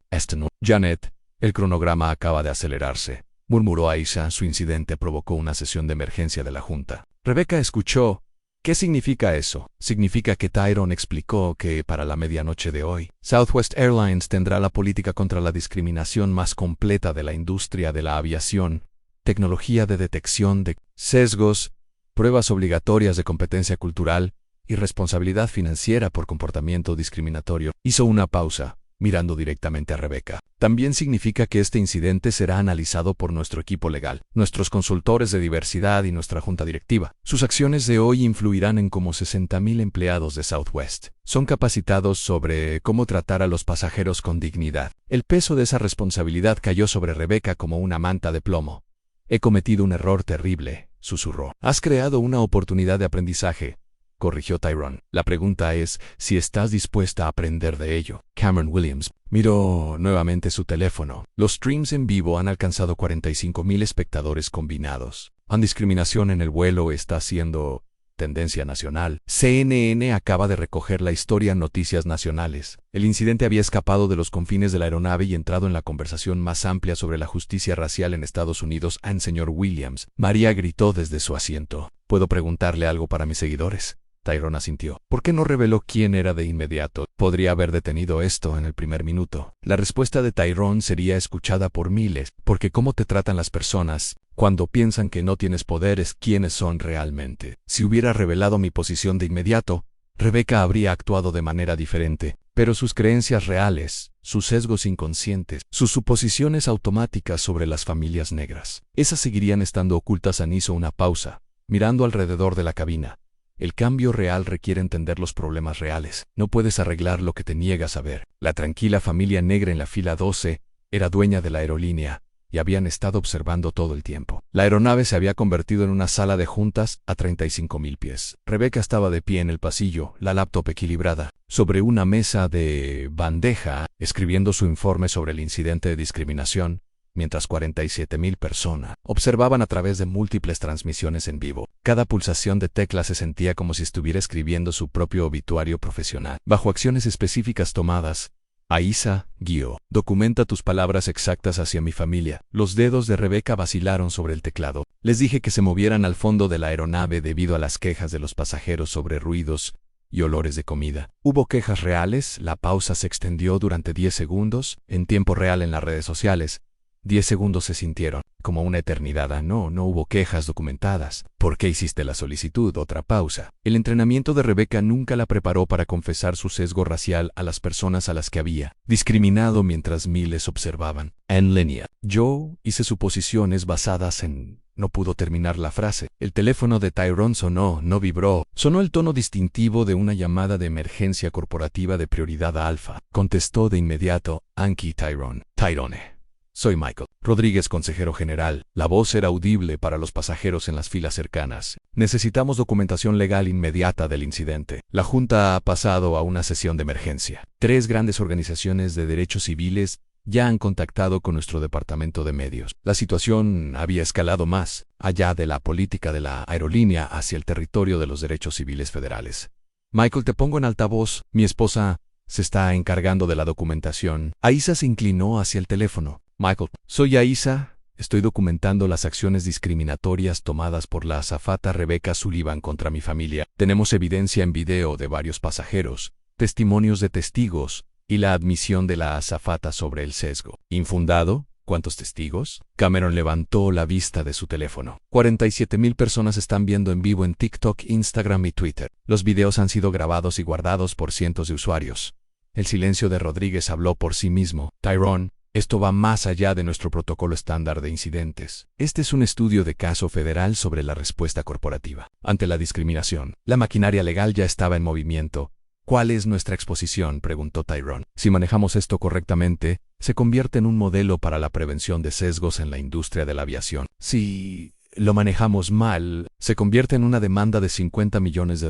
Janet, el cronograma acaba de acelerarse, murmuró Aisha. Su incidente provocó una sesión de emergencia de la junta. Rebecca escuchó. ¿Qué significa eso? Significa que Tyrone explicó que para la medianoche de hoy, Southwest Airlines tendrá la política contra la discriminación más completa de la industria de la aviación, tecnología de detección de sesgos, pruebas obligatorias de competencia cultural y responsabilidad financiera por comportamiento discriminatorio. Hizo una pausa, mirando directamente a Rebecca. También significa que este incidente será analizado por nuestro equipo legal, nuestros consultores de diversidad y nuestra junta directiva. Sus acciones de hoy influirán en como 60,000 empleados de Southwest. Son capacitados sobre cómo tratar a los pasajeros con dignidad. El peso de esa responsabilidad cayó sobre Rebecca como una manta de plomo. He cometido un error terrible, susurró. Has creado una oportunidad de aprendizaje, corrigió Tyrone. La pregunta es si estás dispuesta a aprender de ello. Cameron Williams miró nuevamente su teléfono. Los streams en vivo han alcanzado 45,000 espectadores combinados. La discriminación en el vuelo está siendo tendencia nacional. CNN acaba de recoger la historia en Noticias Nacionales. El incidente había escapado de los confines de la aeronave y entrado en la conversación más amplia sobre la justicia racial en Estados Unidos. Señor Williams, María gritó desde su asiento. ¿Puedo preguntarle algo para mis seguidores? Tyrone asintió. ¿Por qué no reveló quién era de inmediato? Podría haber detenido esto en el primer minuto. La respuesta de Tyrone sería escuchada por miles, porque cómo te tratan las personas cuando piensan que no tienes poder es quiénes son realmente. Si hubiera revelado mi posición de inmediato, Rebecca habría actuado de manera diferente, pero sus creencias reales, sus sesgos inconscientes, sus suposiciones automáticas sobre las familias negras, esas seguirían estando ocultas. Hizo una pausa, mirando alrededor de la cabina. El cambio real requiere entender los problemas reales. No puedes arreglar lo que te niegas a ver. La tranquila familia negra en la fila 12 era dueña de la aerolínea y habían estado observando todo el tiempo. La aeronave se había convertido en una sala de juntas a 35,000 pies. Rebecca estaba de pie en el pasillo, la laptop equilibrada, sobre una mesa de bandeja, escribiendo su informe sobre el incidente de discriminación, mientras 47,000 personas observaban a través de múltiples transmisiones en vivo. Cada pulsación de tecla se sentía como si estuviera escribiendo su propio obituario profesional. Bajo acciones específicas tomadas, Aisa, guió. Documenta tus palabras exactas hacia mi familia. Los dedos de Rebecca vacilaron sobre el teclado. Les dije que se movieran al fondo de la aeronave debido a las quejas de los pasajeros sobre ruidos y olores de comida. ¿Hubo quejas reales? La pausa se extendió durante 10 segundos, en tiempo real en las redes sociales. 10 segundos se sintieron como una eternidad. No hubo quejas documentadas. ¿Por qué hiciste la solicitud? Otra pausa. El entrenamiento de Rebecca nunca la preparó para confesar su sesgo racial a las personas a las que había discriminado mientras miles observaban. En línea. Yo hice suposiciones basadas en... No pudo terminar la frase. El teléfono de Tyrone sonó, no vibró. Sonó el tono distintivo de una llamada de emergencia corporativa de prioridad alfa. Contestó de inmediato, Anki Tyrone. Tyrone. Soy Michael Rodríguez, consejero general. La voz era audible para los pasajeros en las filas cercanas. Necesitamos documentación legal inmediata del incidente. La Junta ha pasado a una sesión de emergencia. 3 grandes organizaciones de derechos civiles ya han contactado con nuestro departamento de medios. La situación había escalado más allá de la política de la aerolínea hacia el territorio de los derechos civiles federales. Michael, te pongo en altavoz. Mi esposa se está encargando de la documentación. Aisa se inclinó hacia el teléfono. Michael, soy Aisa. Estoy documentando las acciones discriminatorias tomadas por la azafata Rebecca Sullivan contra mi familia. Tenemos evidencia en video de varios pasajeros, testimonios de testigos y la admisión de la azafata sobre el sesgo. ¿Infundado? ¿Cuántos testigos? Cameron levantó la vista de su teléfono. 47,000 personas están viendo en vivo en TikTok, Instagram y Twitter. Los videos han sido grabados y guardados por cientos de usuarios. El silencio de Rodríguez habló por sí mismo. Tyrone, esto va más allá de nuestro protocolo estándar de incidentes. Este es un estudio de caso federal sobre la respuesta corporativa ante la discriminación. La maquinaria legal ya estaba en movimiento. ¿Cuál es nuestra exposición?, preguntó Tyrone. Si manejamos esto correctamente, se convierte en un modelo para la prevención de sesgos en la industria de la aviación. Si lo manejamos mal, se convierte en una demanda de $50 millones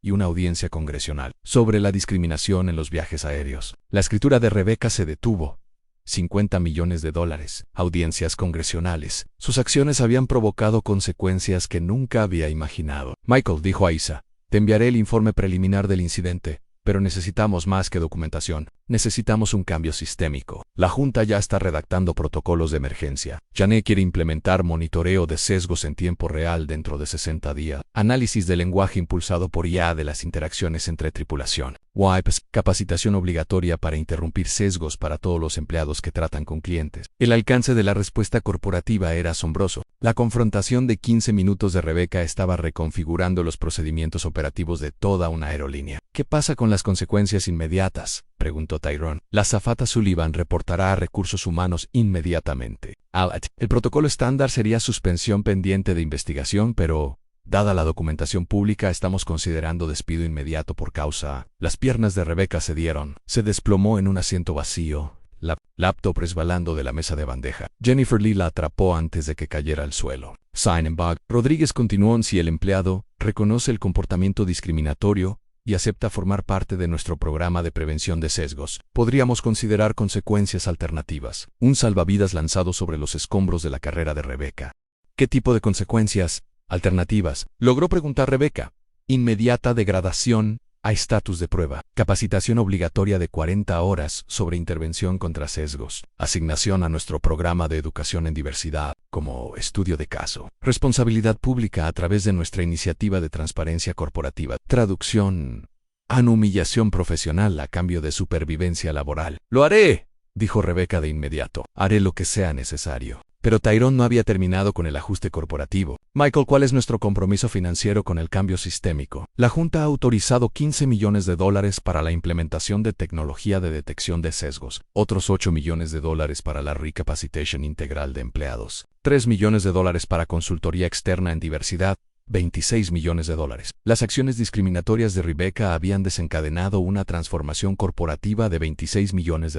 y una audiencia congresional sobre la discriminación en los viajes aéreos. La escritura de Rebecca se detuvo. $50 millones, audiencias congresionales. Sus acciones habían provocado consecuencias que nunca había imaginado. Michael, dijo Aisa, te enviaré el informe preliminar del incidente, pero necesitamos más que documentación. Necesitamos un cambio sistémico. La Junta ya está redactando protocolos de emergencia. Janet quiere implementar monitoreo de sesgos en tiempo real dentro de 60 días. Análisis de lenguaje impulsado por IA de las interacciones entre tripulación. WIPES, capacitación obligatoria para interrumpir sesgos para todos los empleados que tratan con clientes. El alcance de la respuesta corporativa era asombroso. La confrontación de 15 minutos de Rebecca estaba reconfigurando los procedimientos operativos de toda una aerolínea. ¿Qué pasa con las consecuencias inmediatas?, preguntó Tyrone. La azafata Sullivan reportará a recursos humanos inmediatamente. El protocolo estándar sería suspensión pendiente de investigación, pero, dada la documentación pública, estamos considerando despido inmediato por causa. Las piernas de Rebecca cedieron. Se desplomó en un asiento vacío, la laptop resbalando de la mesa de bandeja. Jennifer Lee la atrapó antes de que cayera al suelo. Sin embargo, Rodríguez continuó: si el empleado reconoce el comportamiento discriminatorio y acepta formar parte de nuestro programa de prevención de sesgos, podríamos considerar consecuencias alternativas. Un salvavidas lanzado sobre los escombros de la carrera de Rebecca. ¿Qué tipo de consecuencias alternativas?, logró preguntar Rebecca. Inmediata degradación a estatus de prueba. Capacitación obligatoria de 40 horas sobre intervención contra sesgos. Asignación a nuestro programa de educación en diversidad, como estudio de caso. Responsabilidad pública a través de nuestra iniciativa de transparencia corporativa. Traducción: humillación profesional a cambio de supervivencia laboral. Lo haré, dijo Rebecca de inmediato. Haré lo que sea necesario. Pero Tyrone no había terminado con el ajuste corporativo. Michael, ¿cuál es nuestro compromiso financiero con el cambio sistémico? La Junta ha autorizado $15 millones para la implementación de tecnología de detección de sesgos, otros $8 millones para la recapacitation integral de empleados, $3 millones para consultoría externa en diversidad, $26 millones. Las acciones discriminatorias de Rebecca habían desencadenado una transformación corporativa de $26 millones.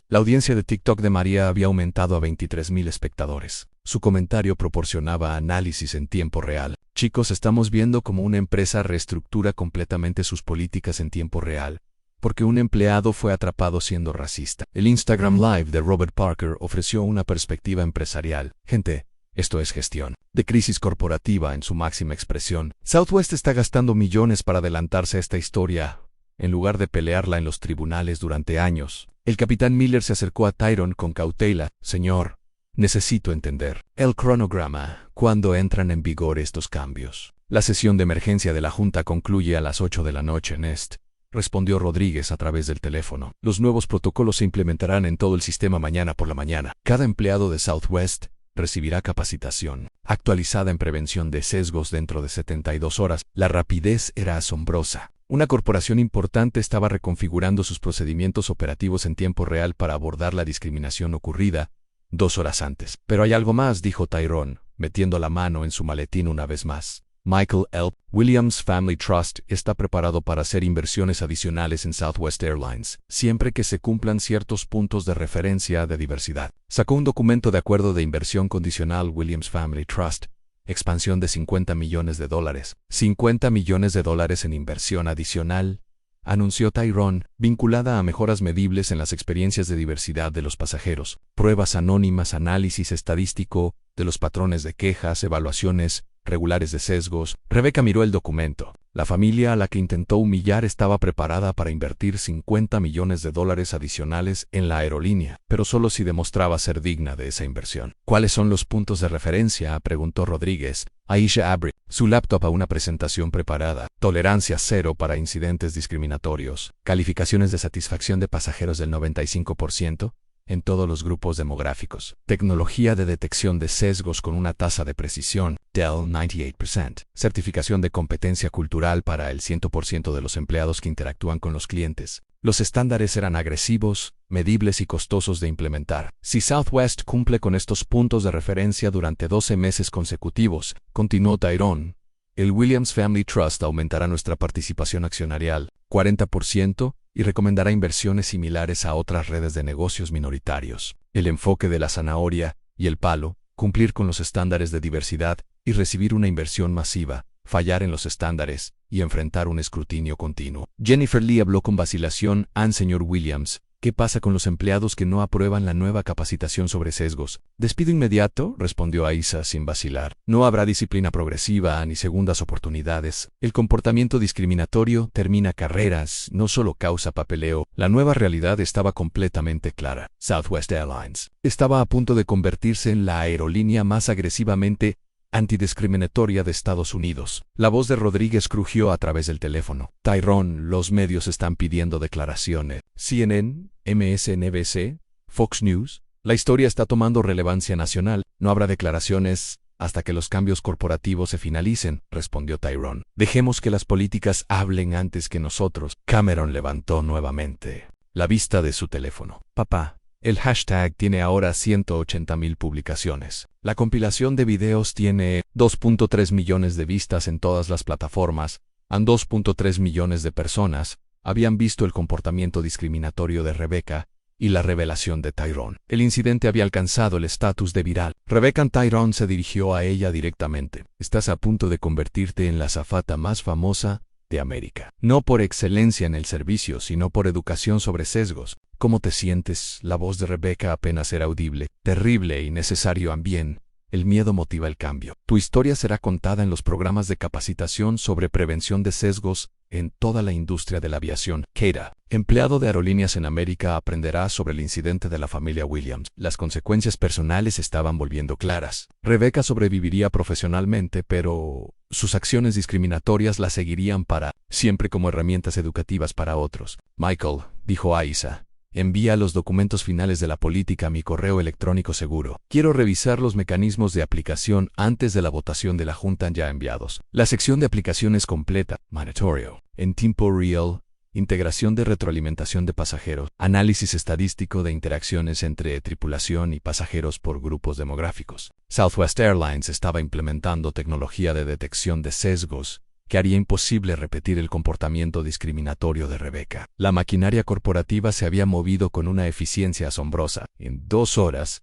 La audiencia de TikTok de María había aumentado a 23,000 espectadores. Su comentario proporcionaba análisis en tiempo real. Chicos, estamos viendo cómo una empresa reestructura completamente sus políticas en tiempo real, porque un empleado fue atrapado siendo racista. El Instagram Live de Robert Parker ofreció una perspectiva empresarial. Gente, esto es gestión de crisis corporativa en su máxima expresión. Southwest está gastando millones para adelantarse a esta historia, en lugar de pelearla en los tribunales durante años. El capitán Miller se acercó a Tyrone con cautela. Señor, necesito entender el cronograma. ¿Cuándo entran en vigor estos cambios? La sesión de emergencia de la Junta concluye a las 8 de la noche, Nest, respondió Rodríguez a través del teléfono. Los nuevos protocolos se implementarán en todo el sistema mañana por la mañana. Cada empleado de Southwest recibirá capacitación actualizada en prevención de sesgos dentro de 72 horas. La rapidez era asombrosa. Una corporación importante estaba reconfigurando sus procedimientos operativos en tiempo real para abordar la discriminación ocurrida 2 horas antes. Pero hay algo más, dijo Tyrone, metiendo la mano en su maletín una vez más. Michael L. Williams Family Trust está preparado para hacer inversiones adicionales en Southwest Airlines, siempre que se cumplan ciertos puntos de referencia de diversidad. Sacó un documento de acuerdo de inversión condicional Williams Family Trust, expansión de $50 millones. $50 millones en inversión adicional, anunció Tyrone, vinculada a mejoras medibles en las experiencias de diversidad de los pasajeros, pruebas anónimas, análisis estadístico de los patrones de quejas, evaluaciones regulares de sesgos. Rebecca miró el documento. La familia a la que intentó humillar estaba preparada para invertir $50 millones adicionales en la aerolínea, pero solo si demostraba ser digna de esa inversión. ¿Cuáles son los puntos de referencia?, preguntó Rodríguez. Aisha abrió su laptop a una presentación preparada. Tolerancia cero para incidentes discriminatorios. Calificaciones de satisfacción de pasajeros del 95%. En todos los grupos demográficos. Tecnología de detección de sesgos con una tasa de precisión, Dell 98%. Certificación de competencia cultural para el 100% de los empleados que interactúan con los clientes. Los estándares eran agresivos, medibles y costosos de implementar. Si Southwest cumple con estos puntos de referencia durante 12 meses consecutivos, continuó Tyrone, el Williams Family Trust aumentará nuestra participación accionarial, 40%, y recomendará inversiones similares a otras redes de negocios minoritarios. El enfoque de la zanahoria y el palo, cumplir con los estándares de diversidad y recibir una inversión masiva, fallar en los estándares y enfrentar un escrutinio continuo. Jennifer Lee habló con vacilación. Señor Williams, ¿Qué pasa con los empleados que no aprueban la nueva capacitación sobre sesgos? ¿Despido inmediato?, respondió Aisa sin vacilar. No habrá disciplina progresiva ni segundas oportunidades. El comportamiento discriminatorio termina carreras, no solo causa papeleo. La nueva realidad estaba completamente clara. Southwest Airlines estaba a punto de convertirse en la aerolínea más agresivamente antidiscriminatoria de Estados Unidos. La voz de Rodríguez crujió a través del teléfono. Tyrone, los medios están pidiendo declaraciones. CNN, MSNBC, Fox News. La historia está tomando relevancia nacional. No habrá declaraciones hasta que los cambios corporativos se finalicen, respondió Tyrone. Dejemos que las políticas hablen antes que nosotros. Cameron levantó nuevamente la vista de su teléfono. Papá. El hashtag tiene ahora 180,000 publicaciones. La compilación de videos tiene 2.3 millones de vistas en todas las plataformas. 2.3 millones de personas habían visto el comportamiento discriminatorio de Rebecca y la revelación de Tyrone. El incidente había alcanzado el estatus de viral. Rebecca Tyrone se dirigió a ella directamente. Estás a punto de convertirte en la azafata más famosa de América. No por excelencia en el servicio, sino por educación sobre sesgos. ¿Cómo te sientes? La voz de Rebecca apenas era audible. Terrible y necesario también. El miedo motiva el cambio. Tu historia será contada en los programas de capacitación sobre prevención de sesgos en toda la industria de la aviación. Keita, empleado de aerolíneas en América, aprenderá sobre el incidente de la familia Williams. Las consecuencias personales estaban volviendo claras. Rebecca sobreviviría profesionalmente, pero sus acciones discriminatorias la seguirían para siempre como herramientas educativas para otros. Michael, dijo Aisa, envía los documentos finales de la política a mi correo electrónico seguro. Quiero revisar los mecanismos de aplicación antes de la votación de la Junta ya enviados. La sección de aplicación es completa, mandatorio, en tiempo real, integración de retroalimentación de pasajeros, análisis estadístico de interacciones entre tripulación y pasajeros por grupos demográficos. Southwest Airlines estaba implementando tecnología de detección de sesgos que haría imposible repetir el comportamiento discriminatorio de Rebecca. La maquinaria corporativa se había movido con una eficiencia asombrosa. En 2 horas,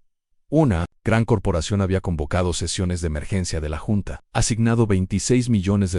una gran corporación había convocado sesiones de emergencia de la Junta, asignado $26 millones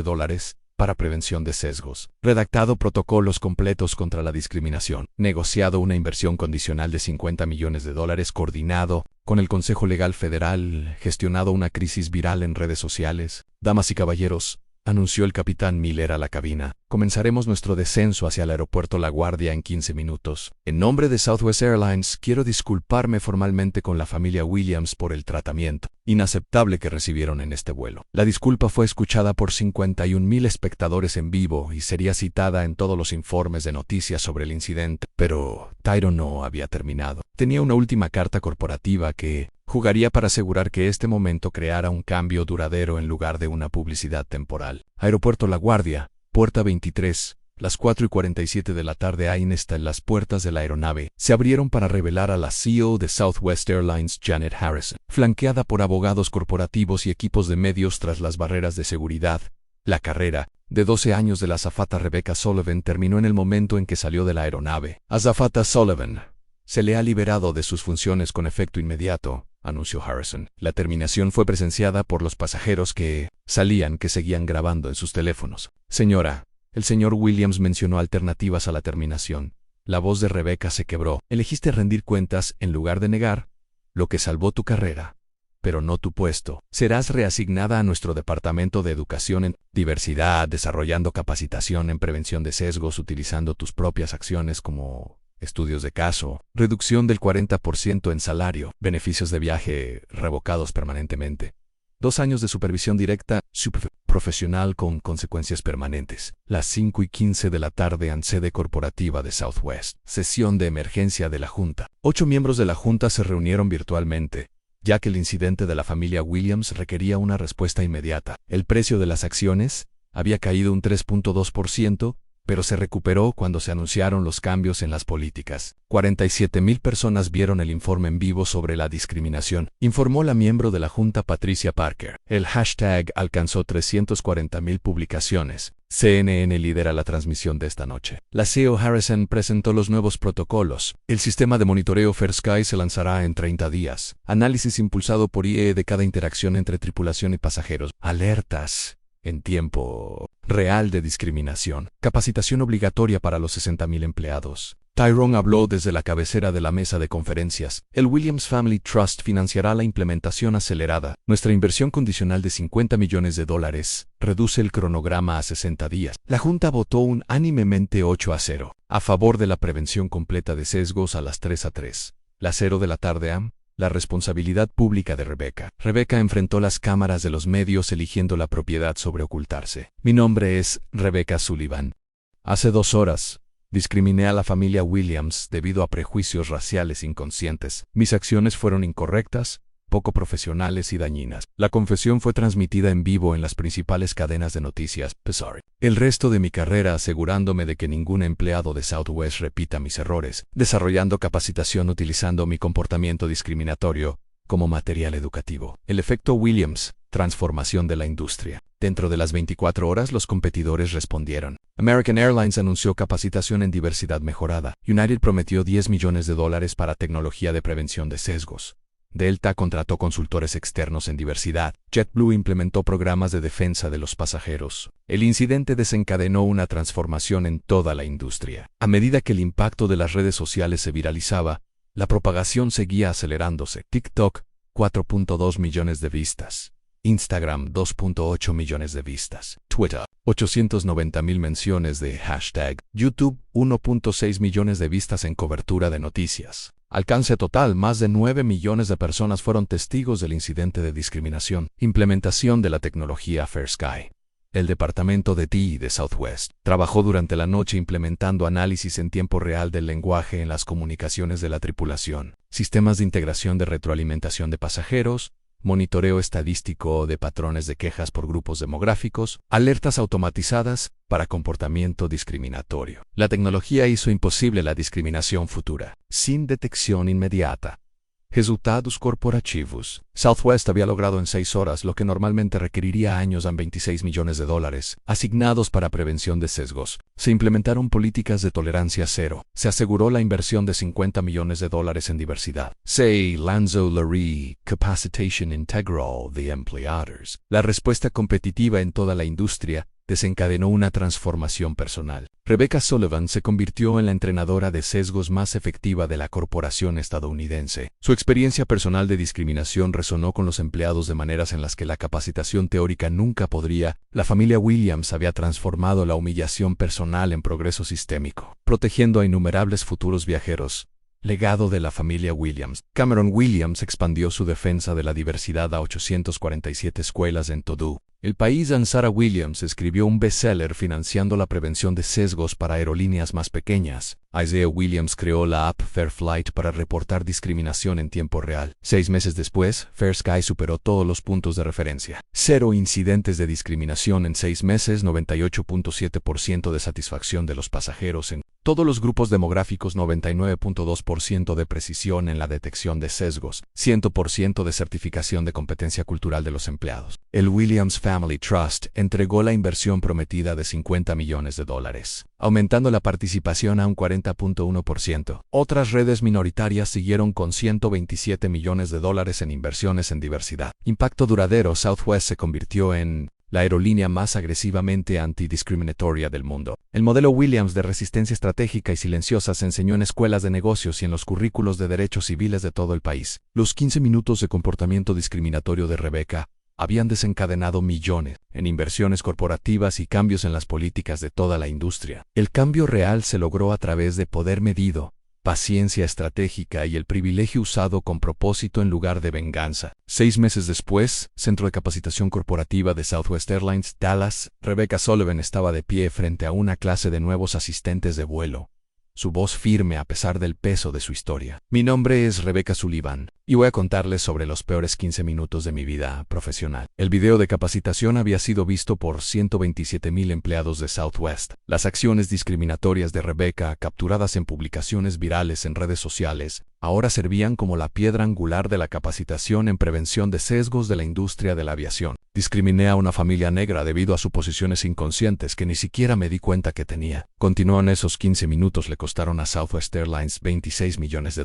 para prevención de sesgos, redactado protocolos completos contra la discriminación, negociado una inversión condicional de $50 millones, coordinado con el Consejo Legal Federal, gestionado una crisis viral en redes sociales. Damas y caballeros, anunció el capitán Miller a la cabina, comenzaremos nuestro descenso hacia el aeropuerto La Guardia en 15 minutos. En nombre de Southwest Airlines, quiero disculparme formalmente con la familia Williams por el tratamiento inaceptable que recibieron en este vuelo. La disculpa fue escuchada por 51,000 espectadores en vivo y sería citada en todos los informes de noticias sobre el incidente. Pero Tyrone no había terminado. Tenía una última carta corporativa que jugaría para asegurar que este momento creara un cambio duradero en lugar de una publicidad temporal. Aeropuerto La Guardia, puerta 23, las 4:47 de la tarde. Ain está en las puertas de la aeronave. Se abrieron para revelar a la CEO de Southwest Airlines, Janet Harrison, flanqueada por abogados corporativos y equipos de medios tras las barreras de seguridad. La carrera de 12 años de la azafata Rebecca Sullivan terminó en el momento en que salió de la aeronave. Azafata Sullivan se le ha liberado de sus funciones con efecto inmediato, anunció Harrison. La terminación fue presenciada por los pasajeros que seguían grabando en sus teléfonos. Señora, el señor Williams mencionó alternativas a la terminación. La voz de Rebecca se quebró. Elegiste rendir cuentas en lugar de negar, lo que salvó tu carrera, pero no tu puesto. Serás reasignada a nuestro departamento de educación en diversidad, desarrollando capacitación en prevención de sesgos, utilizando tus propias acciones como estudios de caso, reducción del 40% en salario, beneficios de viaje revocados permanentemente. 2 años de supervisión directa, profesional con consecuencias permanentes. Las 5:15 de la tarde en sede corporativa de Southwest. Sesión de emergencia de la Junta. 8 miembros de la Junta se reunieron virtualmente, ya que el incidente de la familia Williams requería una respuesta inmediata. El precio de las acciones había caído un 3.2%, pero se recuperó cuando se anunciaron los cambios en las políticas. 47,000 personas vieron el informe en vivo sobre la discriminación, informó la miembro de la Junta Patricia Parker. El hashtag alcanzó 340,000 publicaciones. CNN lidera la transmisión de esta noche. La CEO Harrison presentó los nuevos protocolos. El sistema de monitoreo Fair Sky se lanzará en 30 días. Análisis impulsado por IE de cada interacción entre tripulación y pasajeros. Alertas en tiempo real de discriminación. Capacitación obligatoria para los 60,000 empleados. Tyrone habló desde la cabecera de la mesa de conferencias. El Williams Family Trust financiará la implementación acelerada. Nuestra inversión condicional de $50 millones reduce el cronograma a 60 días. La Junta votó unánimemente 8-0 a favor de la prevención completa de sesgos a las 3-3. Las 0 de la tarde am. La responsabilidad pública de Rebecca. Rebecca enfrentó las cámaras de los medios eligiendo la propiedad sobre ocultarse. Mi nombre es Rebecca Sullivan. Hace 2 horas, discriminé a la familia Williams debido a prejuicios raciales inconscientes. Mis acciones fueron incorrectas, poco profesionales y dañinas. La confesión fue transmitida en vivo en las principales cadenas de noticias. El resto de mi carrera asegurándome de que ningún empleado de Southwest repita mis errores, desarrollando capacitación utilizando mi comportamiento discriminatorio como material educativo. El efecto Williams, transformación de la industria. Dentro de las 24 horas los competidores respondieron. American Airlines anunció capacitación en diversidad mejorada. United prometió $10 millones para tecnología de prevención de sesgos. Delta contrató consultores externos en diversidad. JetBlue implementó programas de defensa de los pasajeros. El incidente desencadenó una transformación en toda la industria. A medida que el impacto de las redes sociales se viralizaba, la propagación seguía acelerándose. TikTok, 4.2 millones de vistas. Instagram, 2.8 millones de vistas. Twitter, 890,000 menciones de hashtag. YouTube, 1.6 millones de vistas en cobertura de noticias. Alcance total, más de 9 millones de personas fueron testigos del incidente de discriminación. Implementación de la tecnología FairSky. El departamento de TI de Southwest trabajó durante la noche implementando análisis en tiempo real del lenguaje en las comunicaciones de la tripulación, sistemas de integración de retroalimentación de pasajeros, monitoreo estadístico de patrones de quejas por grupos demográficos, alertas automatizadas para comportamiento discriminatorio. La tecnología hizo imposible la discriminación futura, sin detección inmediata. Resultados corporativos. Southwest había logrado en 6 horas lo que normalmente requeriría años en $26 millones, asignados para prevención de sesgos. Se implementaron políticas de tolerancia cero. Se aseguró la inversión de $50 millones en diversidad. Se lanzó la Capacitation Integral de empleados. La respuesta competitiva en toda la industria desencadenó una transformación personal. Rebecca Sullivan se convirtió en la entrenadora de sesgos más efectiva de la corporación estadounidense. Su experiencia personal de discriminación resonó con los empleados de maneras en las que la capacitación teórica nunca podría. La familia Williams había transformado la humillación personal en progreso sistémico, protegiendo a innumerables futuros viajeros. Legado de la familia Williams. Cameron Williams expandió su defensa de la diversidad a 847 escuelas en todo el país. Sarah Williams escribió un bestseller financiando la prevención de sesgos para aerolíneas más pequeñas. Isaiah Williams creó la app FairFlight para reportar discriminación en tiempo real. 6 meses después, FairSky superó todos los puntos de referencia. 0 incidentes de discriminación en 6 meses, 98.7% de satisfacción de los pasajeros en todos los grupos demográficos, 99.2% de precisión en la detección de sesgos, 100% de certificación de competencia cultural de los empleados. El Williams Family Trust entregó la inversión prometida de $50 millones, aumentando la participación a un 40.1%. Otras redes minoritarias siguieron con $127 millones en inversiones en diversidad. Impacto duradero. Southwest se convirtió en la aerolínea más agresivamente antidiscriminatoria del mundo. El modelo Williams de resistencia estratégica y silenciosa se enseñó en escuelas de negocios y en los currículos de derechos civiles de todo el país. Los 15 minutos de comportamiento discriminatorio de Rebecca habían desencadenado millones en inversiones corporativas y cambios en las políticas de toda la industria. El cambio real se logró a través de poder medido, paciencia estratégica y el privilegio usado con propósito en lugar de venganza. 6 meses después, Centro de Capacitación Corporativa de Southwest Airlines, Dallas, Rebecca Sullivan estaba de pie frente a una clase de nuevos asistentes de vuelo, su voz firme a pesar del peso de su historia. Mi nombre es Rebecca Sullivan, y voy a contarles sobre los peores 15 minutos de mi vida profesional. El video de capacitación había sido visto por 127,000 empleados de Southwest. Las acciones discriminatorias de Rebecca, capturadas en publicaciones virales en redes sociales, ahora servían como la piedra angular de la capacitación en prevención de sesgos de la industria de la aviación. Discriminé a una familia negra debido a suposiciones inconscientes que ni siquiera me di cuenta que tenía. Continuó: en esos 15 minutos le costaron a Southwest Airlines $26 millones.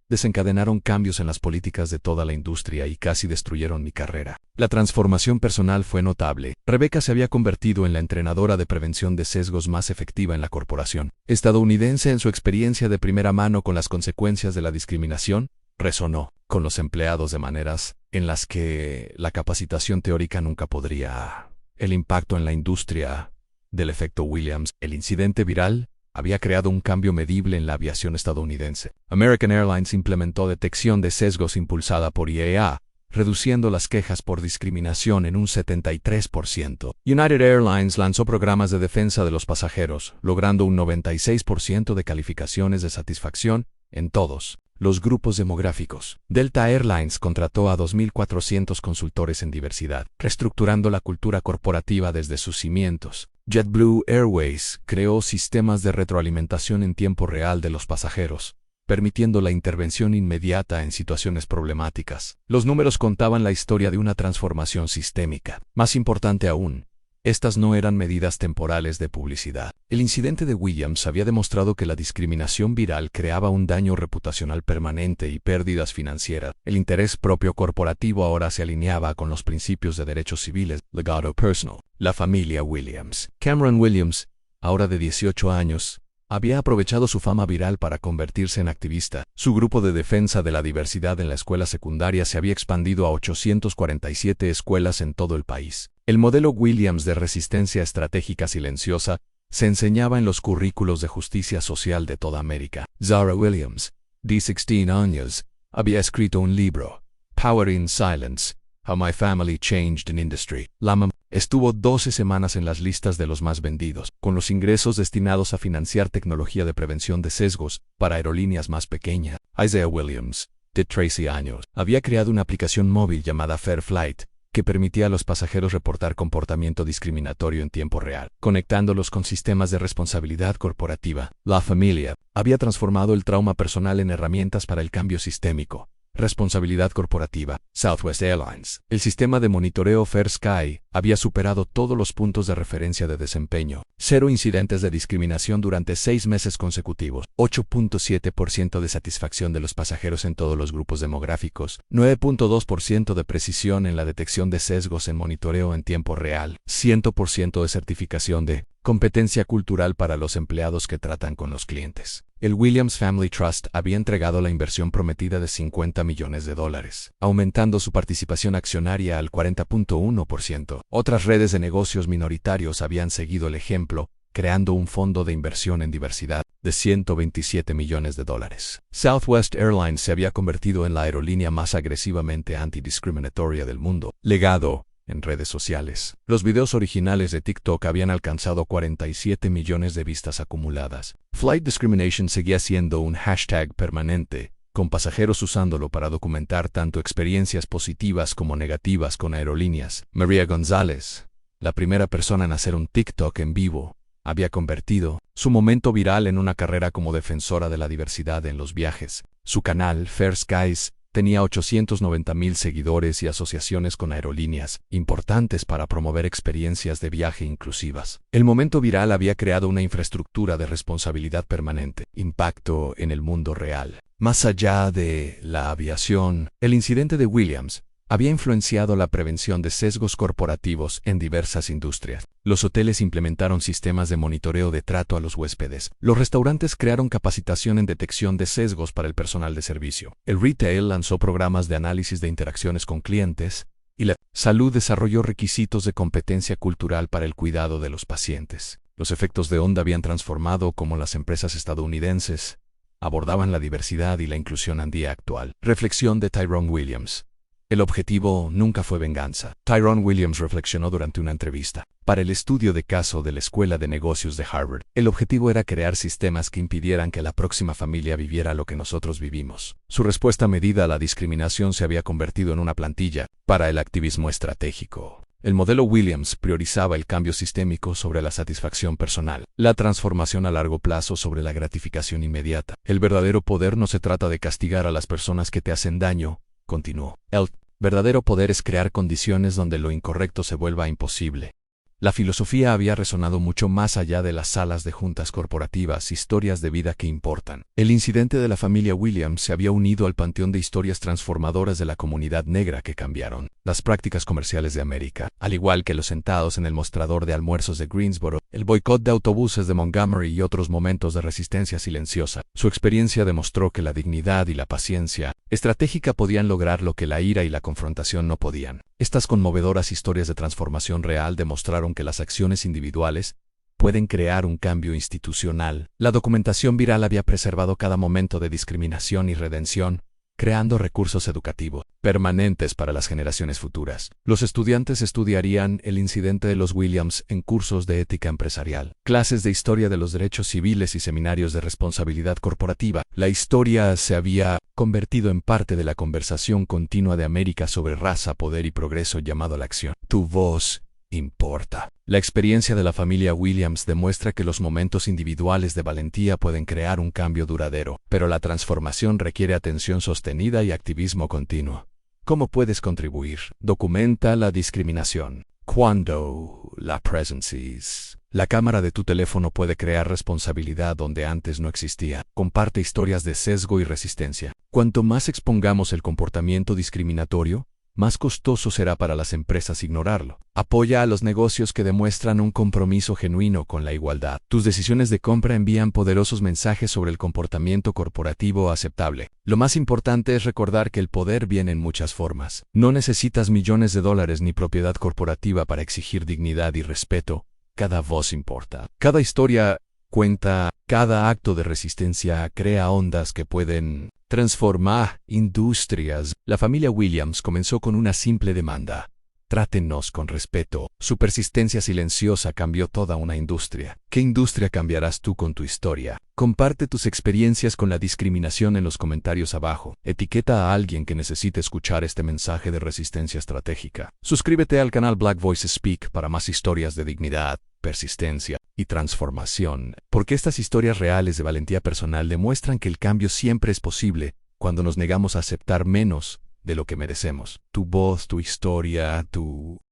Desencadenaron cambios en las políticas de toda la industria y casi destruyeron mi carrera. La transformación personal fue notable. Rebecca se había convertido en la entrenadora de prevención de sesgos más efectiva en la corporación estadounidense. En su experiencia de primera mano con las consecuencias de la discriminación, resonó con los empleados de maneras en las que la capacitación teórica nunca podría. El impacto en la industria del efecto Williams. El incidente viral había creado un cambio medible en la aviación estadounidense. American Airlines implementó detección de sesgos impulsada por IAA, reduciendo las quejas por discriminación en un 73%. United Airlines lanzó programas de defensa de los pasajeros, logrando un 96% de calificaciones de satisfacción en todos los grupos demográficos. Delta Airlines contrató a 2.400 consultores en diversidad, reestructurando la cultura corporativa desde sus cimientos. JetBlue Airways creó sistemas de retroalimentación en tiempo real de los pasajeros, permitiendo la intervención inmediata en situaciones problemáticas. Los números contaban la historia de una transformación sistémica. Más importante aún, estas no eran medidas temporales de publicidad. El incidente de Williams había demostrado que la discriminación viral creaba un daño reputacional permanente y pérdidas financieras. El interés propio corporativo ahora se alineaba con los principios de derechos civiles. Legado personal. La familia Williams. Cameron Williams, ahora de 18 años, había aprovechado su fama viral para convertirse en activista. Su grupo de defensa de la diversidad en la escuela secundaria se había expandido a 847 escuelas en todo el país. El modelo Williams de resistencia estratégica silenciosa se enseñaba en los currículos de justicia social de toda América. Zara Williams, de 16 años, había escrito un libro, Power in Silence, How My Family Changed an Industry. La mamá estuvo 12 semanas en las listas de los más vendidos, con los ingresos destinados a financiar tecnología de prevención de sesgos para aerolíneas más pequeñas. Isaiah Williams, de 13 años, había creado una aplicación móvil llamada Fair Flight, que permitía a los pasajeros reportar comportamiento discriminatorio en tiempo real, conectándolos con sistemas de responsabilidad corporativa. La familia había transformado el trauma personal en herramientas para el cambio sistémico. Responsabilidad corporativa. Southwest Airlines. El sistema de monitoreo Fair Sky había superado todos los puntos de referencia de desempeño. 0 incidentes de discriminación durante 6 meses consecutivos. 8.7% de satisfacción de los pasajeros en todos los grupos demográficos. 9.2% de precisión en la detección de sesgos en monitoreo en tiempo real. 100% de certificación de competencia cultural para los empleados que tratan con los clientes. El Williams Family Trust había entregado la inversión prometida de $50 millones, aumentando su participación accionaria al 40.1%. Otras redes de negocios minoritarios habían seguido el ejemplo, creando un fondo de inversión en diversidad de $127 millones. Southwest Airlines se había convertido en la aerolínea más agresivamente antidiscriminatoria del mundo. Legado en redes sociales. Los videos originales de TikTok habían alcanzado 47 millones de vistas acumuladas. Flight discrimination seguía siendo un hashtag permanente, con pasajeros usándolo para documentar tanto experiencias positivas como negativas con aerolíneas. María González, la primera persona en hacer un TikTok en vivo, había convertido su momento viral en una carrera como defensora de la diversidad en los viajes. Su canal, Fair Skies, tenía 890,000 seguidores y asociaciones con aerolíneas, importantes para promover experiencias de viaje inclusivas. El momento viral había creado una infraestructura de responsabilidad permanente, impacto en el mundo real. Más allá de la aviación, el incidente de Williams había influenciado la prevención de sesgos corporativos en diversas industrias. Los hoteles implementaron sistemas de monitoreo de trato a los huéspedes. Los restaurantes crearon capacitación en detección de sesgos para el personal de servicio. El retail lanzó programas de análisis de interacciones con clientes, y la salud desarrolló requisitos de competencia cultural para el cuidado de los pacientes. Los efectos de onda habían transformado cómo las empresas estadounidenses abordaban la diversidad y la inclusión en día actual. Reflexión de Tyrone Williams. El objetivo nunca fue venganza. Tyrone Williams reflexionó durante una entrevista para el estudio de caso de la Escuela de Negocios de Harvard. El objetivo era crear sistemas que impidieran que la próxima familia viviera lo que nosotros vivimos. Su respuesta medida a la discriminación se había convertido en una plantilla para el activismo estratégico. El modelo Williams priorizaba el cambio sistémico sobre la satisfacción personal, la transformación a largo plazo sobre la gratificación inmediata. El verdadero poder no se trata de castigar a las personas que te hacen daño, continuó. El Verdadero poder es crear condiciones donde lo incorrecto se vuelva imposible. La filosofía había resonado mucho más allá de las salas de juntas corporativas, historias de vida que importan. El incidente de la familia Williams se había unido al panteón de historias transformadoras de la comunidad negra que cambiaron las prácticas comerciales de América, al igual que los sentados en el mostrador de almuerzos de Greensboro, el boicot de autobuses de Montgomery y otros momentos de resistencia silenciosa. Su experiencia demostró que la dignidad y la paciencia estratégica podían lograr lo que la ira y la confrontación no podían. Estas conmovedoras historias de transformación real demostraron que las acciones individuales pueden crear un cambio institucional. La documentación viral había preservado cada momento de discriminación y redención, creando recursos educativos permanentes para las generaciones futuras. Los estudiantes estudiarían el incidente de los Williams en cursos de ética empresarial, clases de historia de los derechos civiles y seminarios de responsabilidad corporativa. La historia se había convertido en parte de la conversación continua de América sobre raza, poder y progreso llamado a la acción. Tu voz importa. La experiencia de la familia Williams demuestra que los momentos individuales de valentía pueden crear un cambio duradero, pero la transformación requiere atención sostenida y activismo continuo. ¿Cómo puedes contribuir? Documenta la discriminación. Cuando la presencias. La cámara de tu teléfono puede crear responsabilidad donde antes no existía. Comparte historias de sesgo y resistencia. Cuanto más expongamos el comportamiento discriminatorio, más costoso será para las empresas ignorarlo. Apoya a los negocios que demuestran un compromiso genuino con la igualdad. Tus decisiones de compra envían poderosos mensajes sobre el comportamiento corporativo aceptable. Lo más importante es recordar que el poder viene en muchas formas. No necesitas millones de dólares ni propiedad corporativa para exigir dignidad y respeto. Cada voz importa. Cada historia cuenta, cada acto de resistencia crea ondas que pueden transformar industrias. La familia Williams comenzó con una simple demanda: trátenos con respeto. Su persistencia silenciosa cambió toda una industria. ¿Qué industria cambiarás tú con tu historia? Comparte tus experiencias con la discriminación en los comentarios abajo. Etiqueta a alguien que necesite escuchar este mensaje de resistencia estratégica. Suscríbete al canal Black Voices Speak para más historias de dignidad, persistencia y transformación, porque estas historias reales de valentía personal demuestran que el cambio siempre es posible cuando nos negamos a aceptar menos de lo que merecemos. Tu voz, tu historia, tu